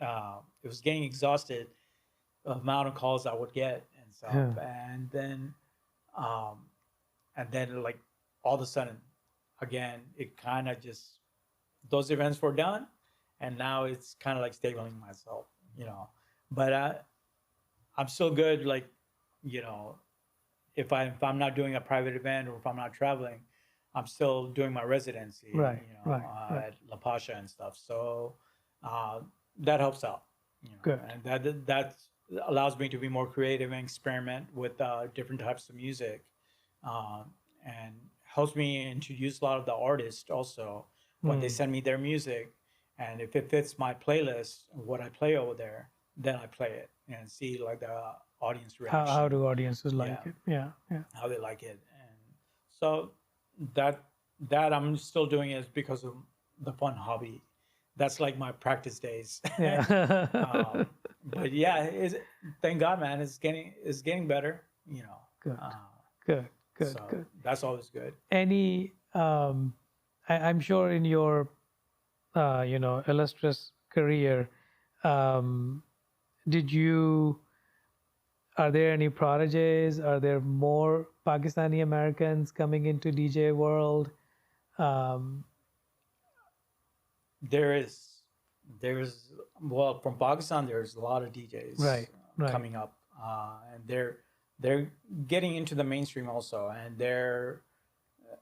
it was getting exhausted, the amount of calls I would get and stuff, and then like all of a sudden, again, it kind of just those events were done, and now it's kind of like stabilizing myself, you know. But I'm still good, like, you know, if I'm not doing a private event or if I'm not traveling, I'm still doing my residency, Right, you know, right. at La Pasha and stuff. So that helps out, you know, Good. and that allows me to be more creative and experiment with different types of music, and helps me introduce a lot of the artists also when they send me their music, and if it fits my playlist, what I play over there, then I play it and see like the audience reaction. How do audiences like it? Yeah, yeah. How they like it. And so that I'm still doing is because of the fun hobby. That's like my practice days. Yeah. But yeah, thank God, man, it's getting better, you know. Good. Good. So Good. that's always good. Any I'm sure in your you know, illustrious career, are there any prodigies? Are there more Pakistani Americans coming into DJ world? There's well, from Pakistan, there's a lot of DJs Right. coming up, and they're getting into the mainstream also, and they're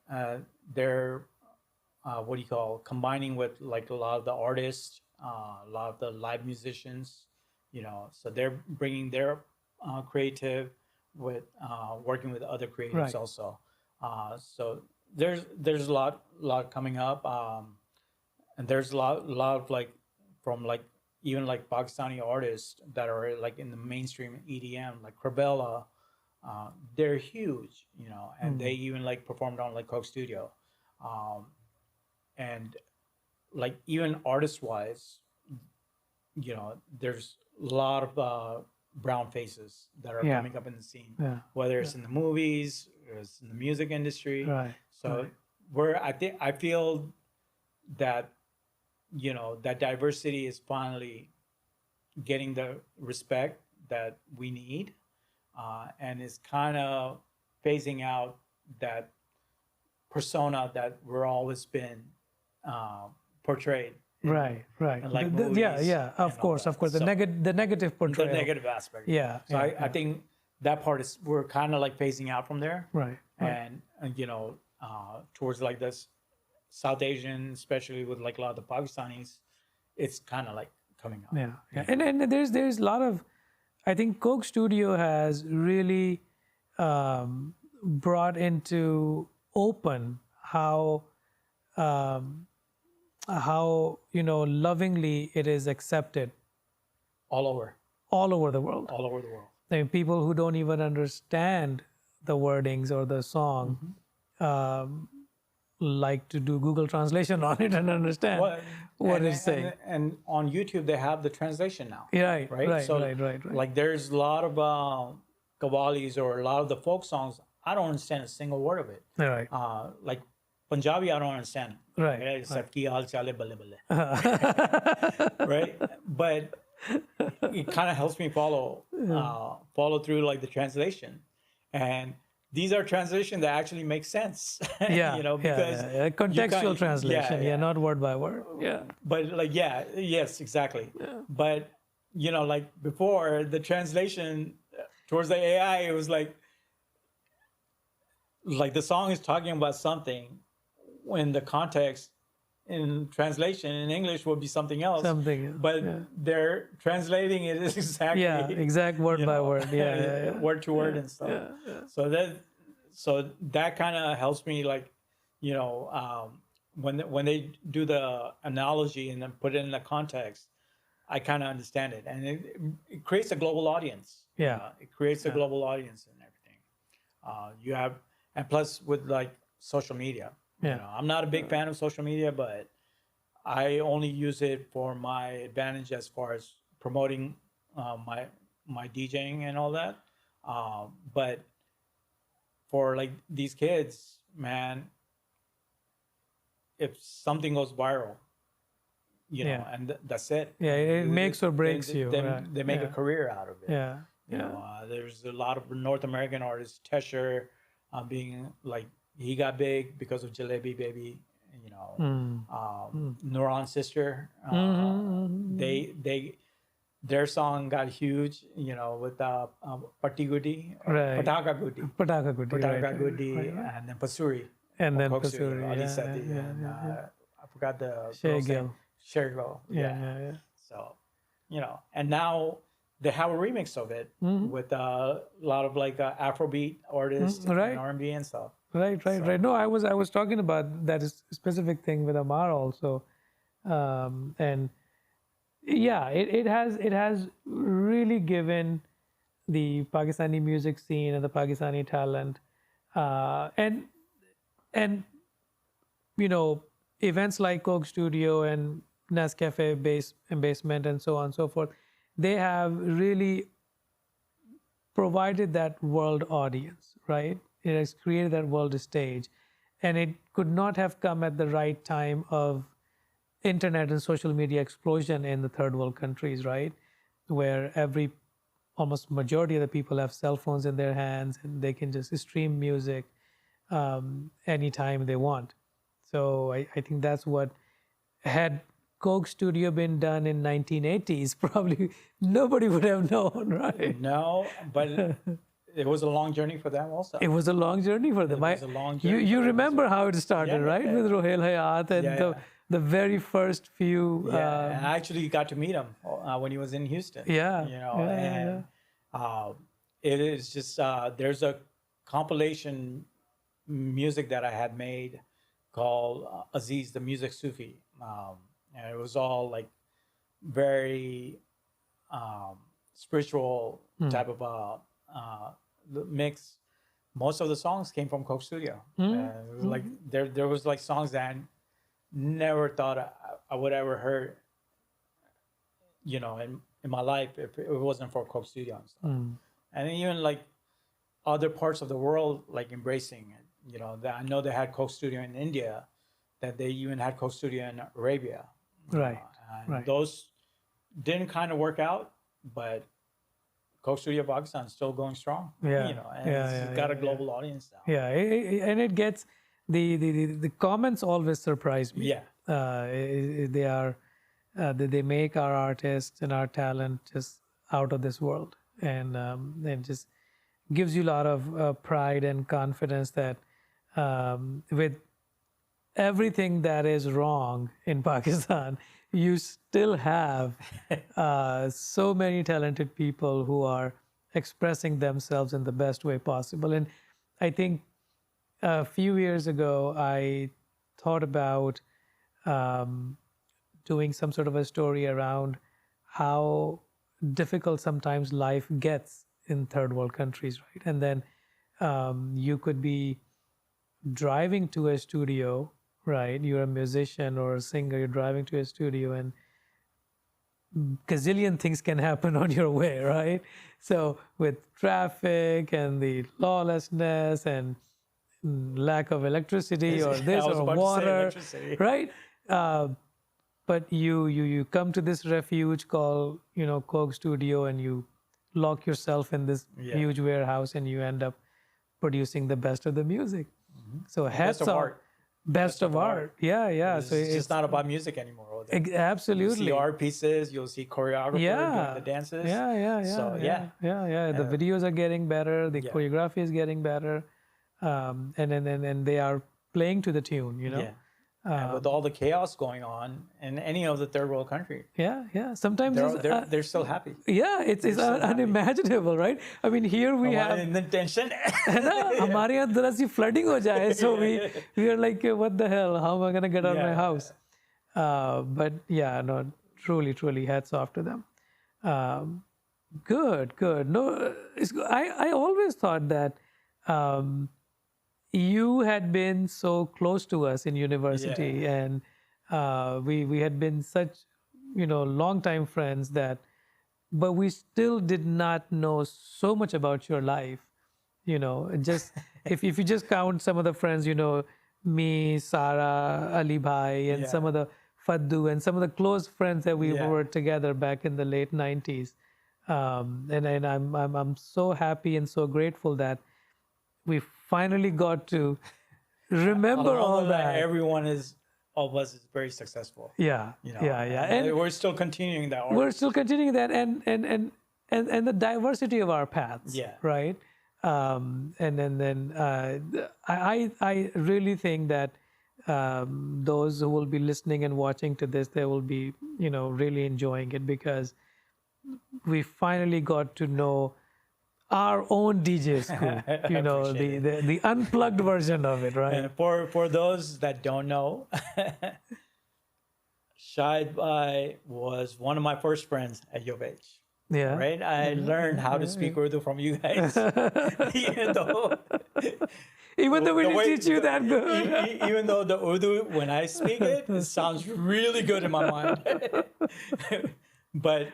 what do you call, combining with like a lot of the artists, a lot of the live musicians, you know. So they're bringing their creative with working with other creatives, Right. also. So there's a lot coming up, and there's a lot of like from like even like Pakistani artists that are like in the mainstream EDM, like Krabella. They're huge, you know, and they even like performed on like Coke Studio, and like even artist wise, you know, there's a lot of brown faces that are Yeah. coming up in the scene, Yeah. whether it's in the movies, or it's in the music industry. Right. So I feel that, you know, that diversity is finally getting the respect that we need, and is kind of phasing out that persona that we're always been portrayed. Right. And like Yeah. movies Yeah. Of and all course. that. Of course. The So- negative The portrayal. negative aspect. Yeah. So yeah, I think that part is we're kind of like phasing out from there. Right. And you know, towards like this South Asian, especially with like a lot of the Pakistanis, it's kind of like coming up. Yeah, yeah. And there's a lot of, I think Coke Studio has really brought into open how lovingly it is accepted All over the world. all over the world. I mean, people who don't even understand the wordings or the song like to do Google translation on it and understand what it's saying. And on YouTube, they have the translation now. Right. So, right. like, there's a lot of qawwalis or a lot of the folk songs. I don't understand a single word of it. Right. Like Punjabi, I don't understand. Right. Except ki haal chale balle balle. Right. But it kind of helps me follow through like the translation, and these are translations that actually make sense. Yeah. You know, because contextual translation. yeah. Not word by word. Yeah. But like, yes, exactly. Yeah. But you know, like before the translation towards the AI, it was like the song is talking about something when the context in translation in English would be something else. But they're translating it exactly. Yeah, exact word by word. Yeah. Word to word and stuff. Yeah. So that kind of helps me, like, you know, when they do the analogy and then put it in the context, I kind of understand it, and it creates a global audience. Yeah, it creates a global audience and everything. You have, and plus with like social media. Yeah. You know, I'm not a big fan of social media, but I only use it for my advantage as far as promoting my DJing and all that. But for like these kids, man, if something goes viral, you know, and that's it. Yeah, it makes or breaks you. They make a career out of it. Yeah. You know, there's a lot of North American artists, Tesher, being like, he got big because of Jalebi Baby, you know. Nuran's sister, their song got huge, you know, with Patti Gudi, Pataka Gudi, and then Pasuri, and then Pasuri, Ali Sati, and I forgot the Shergill. Yeah. So, you know, and now they have a remix of it with a lot of like Afrobeat artists and R&B and stuff. Right. No, I was talking about that specific thing with Amar also, and yeah, it has really given the Pakistani music scene and the Pakistani talent, and you know, events like Coke Studio and Nescafe Basement and so on and so forth, they have really provided that world audience, right? It has created that world stage, and it could not have come at the right time of internet and social media explosion in the third world countries, right? Where almost majority of the people have cell phones in their hands and they can just stream music anytime they want. So I think that's what, had Coke Studio been done in 1980s, probably nobody would have known, right? No, but it was a long journey for them also. It was a long journey for them. It was a long journey. You remember how it started, right? With Rohel Hayat and the very first few. And I actually got to meet him when he was in Houston. Yeah. You know, it is just, there's a compilation music that I had made called Aziz, the Music Sufi. And it was all like very spiritual type of mix. Most of the songs came from Coke Studio. It was like there was like songs that I never thought I would ever heard, you know, in my life if it wasn't for Coke Studio and stuff. And even like other parts of the world like embracing it. You know, I know they had Coke Studio in India, that they even had Coke Studio in Arabia. Right. Those didn't kind of work out, but Coke Studio Pakistan is still going strong. Yeah. You know, and it's got a global audience now. Yeah, and it gets the comments always surprise me. Yeah. They make our artists and our talent just out of this world, and just gives you a lot of pride and confidence that with everything that is wrong in Pakistan, you still have so many talented people who are expressing themselves in the best way possible. And I think a few years ago, I thought about doing some sort of a story around how difficult sometimes life gets in third world countries, right? And then you could be driving to a studio, right? You're a musician or a singer, you're driving to a studio, and gazillion things can happen on your way, right? So with traffic and the lawlessness and lack of electricity or this I was or about to say water, electricity. right? But you come to this refuge called Coke Studio, and you lock yourself in this huge warehouse, and you end up producing the best of the music. So hats Best of off. art. Best of art. Yeah. It's So just not about music anymore. You'll absolutely. see art pieces. You'll see choreographer doing the dances. Yeah. So, yeah. The videos are getting better. The Yeah. choreography is getting better, and they are playing to the tune. Yeah. And with all the chaos going on in any of the third world country, Yeah. Sometimes they're still happy. yeah, it's unimaginable, right? I mean, here we have And the tension. है ना हमारे यहाँ जरा सी flooding हो जाए, so we are like, what the hell? How am I gonna get out of my house? But yeah, no, truly hats off to them. Good. No, I always thought that you had been so close to us in university, and we had been such long-time friends but we still did not know so much about your life. Just if you just count some of the friends, me, Sarah, Ali Bhai, and some of the Faddu, and some of the close friends that we were together back in the late 90s. And I'm so happy and so grateful that we finally got to remember all that. Everyone of us is very successful. Yeah. And we're still continuing that. We're still continuing that, and the diversity of our paths. Yeah. Right. And then I really think that those who will be listening and watching to this, they will be really enjoying it, because we finally got to know our own DJ school, the unplugged version of it, right? And for those that don't know, Shahid Bhai was one of my first friends at U of H. Yeah. Right? I learned how to speak Urdu from you guys. Even though we didn't teach you that good. Even though the Urdu, when I speak it, it sounds really good in my mind. But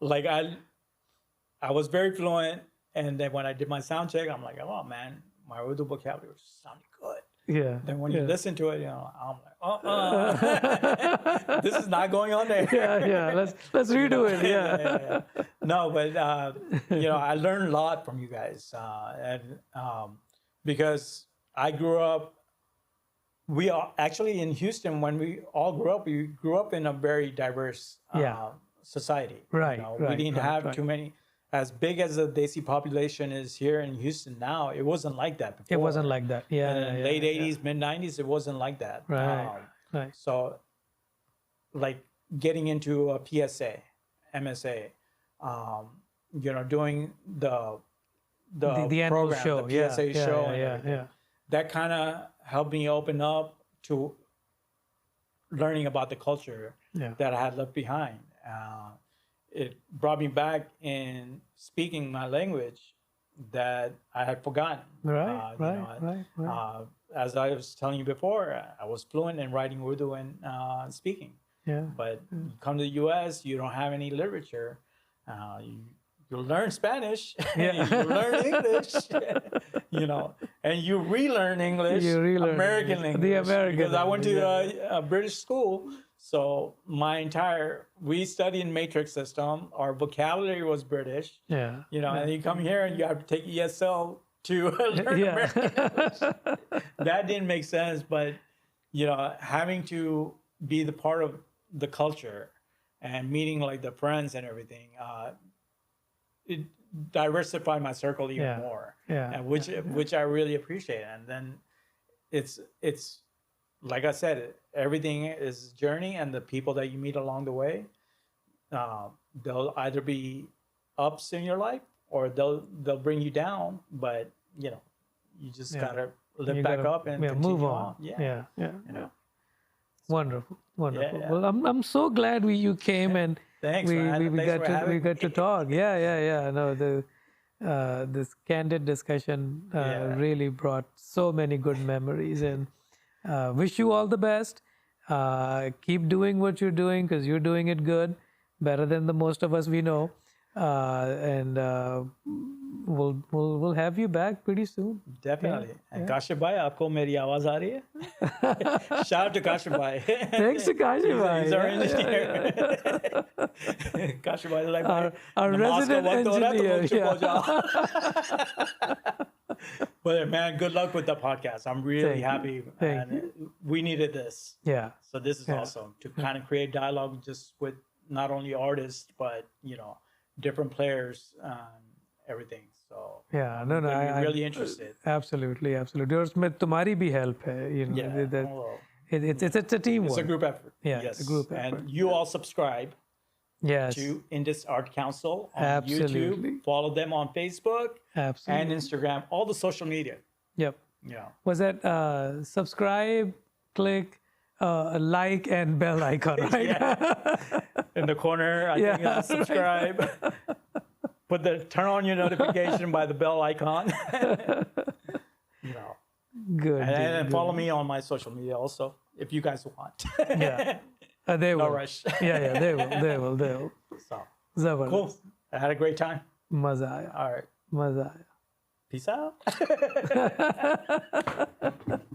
like I was very fluent, and then when I did my sound check, I'm like, oh man, my Urdu vocabulary sounded good. Yeah. Then when you listen to it, I'm like, this is not going on there. Yeah. Let's redo it. Yeah. No, but I learned a lot from you guys, and because I grew up. We are actually in Houston. When we all grew up, we grew up in a very diverse society. Right. We didn't have too many. As big as the Desi population is here in Houston now, it wasn't like that before. It wasn't like that. Late 80s, mid 90s, it wasn't like that. Right. So, like getting into a PSA, MSA, doing the annual program, show, the PSA show, and yeah. everything. That kind of helped me open up to learning about the culture that I had left behind. It brought me back in speaking my language that I had forgotten. Right. As I was telling you before, I was fluent in writing Urdu and speaking. Yeah. But you come to the U.S., you don't have any literature. You learn Spanish, you learn English, and you relearn English, American English. The American. Because I went to a British school, so we studied in matrix system. Our vocabulary was British. Yeah. And you come here and you have to take ESL to learn American English. That didn't make sense, but having to be the part of the culture and meeting like the friends and everything, diversify my circle even more. Yeah. And which I really appreciate. And then it's like I said, everything is journey, and the people that you meet along the way, they'll either be ups in your life or they'll bring you down. But you just gotta lift back up and move on. Yeah. Wonderful. Yeah. Well, I'm so glad you came and Thanks, we man. we got to talk. Yeah. No, this candid discussion really brought so many good memories, and wish you all the best. Keep doing what you're doing, because you're doing it good, better than the most of us we know. And we'll have you back pretty soon. Definitely. And Kashif bhai, aapko meri awaaz aa rahi hai? Shout out to Kashif bhai. Thanks to Kashif bhai. He's our engineer. Kashif bhai is like, our resident engineer. But man, good luck with the podcast. I'm really happy. And we needed this. Yeah. So this is awesome to kind of create dialogue just with not only artists, but different players and everything. So I'm really interested. Absolutely. और उसमें तुम्हारी भी help है. It's a teamwork. It's a group effort. Yeah, it's a group effort. And you all subscribe to Indus Art Council on YouTube. Follow them on Facebook and Instagram, all the social media. Yep. Yeah. Was that subscribe, click, like, and bell icon, right? In the corner, I think it's subscribe. Turn on your notification by the bell icon. Good. And follow me on my social media also, if you guys want. They will. No rush. They will. So, Zabardast. cool. I had a great time. Maza aaya. All right. Maza aaya. Peace out.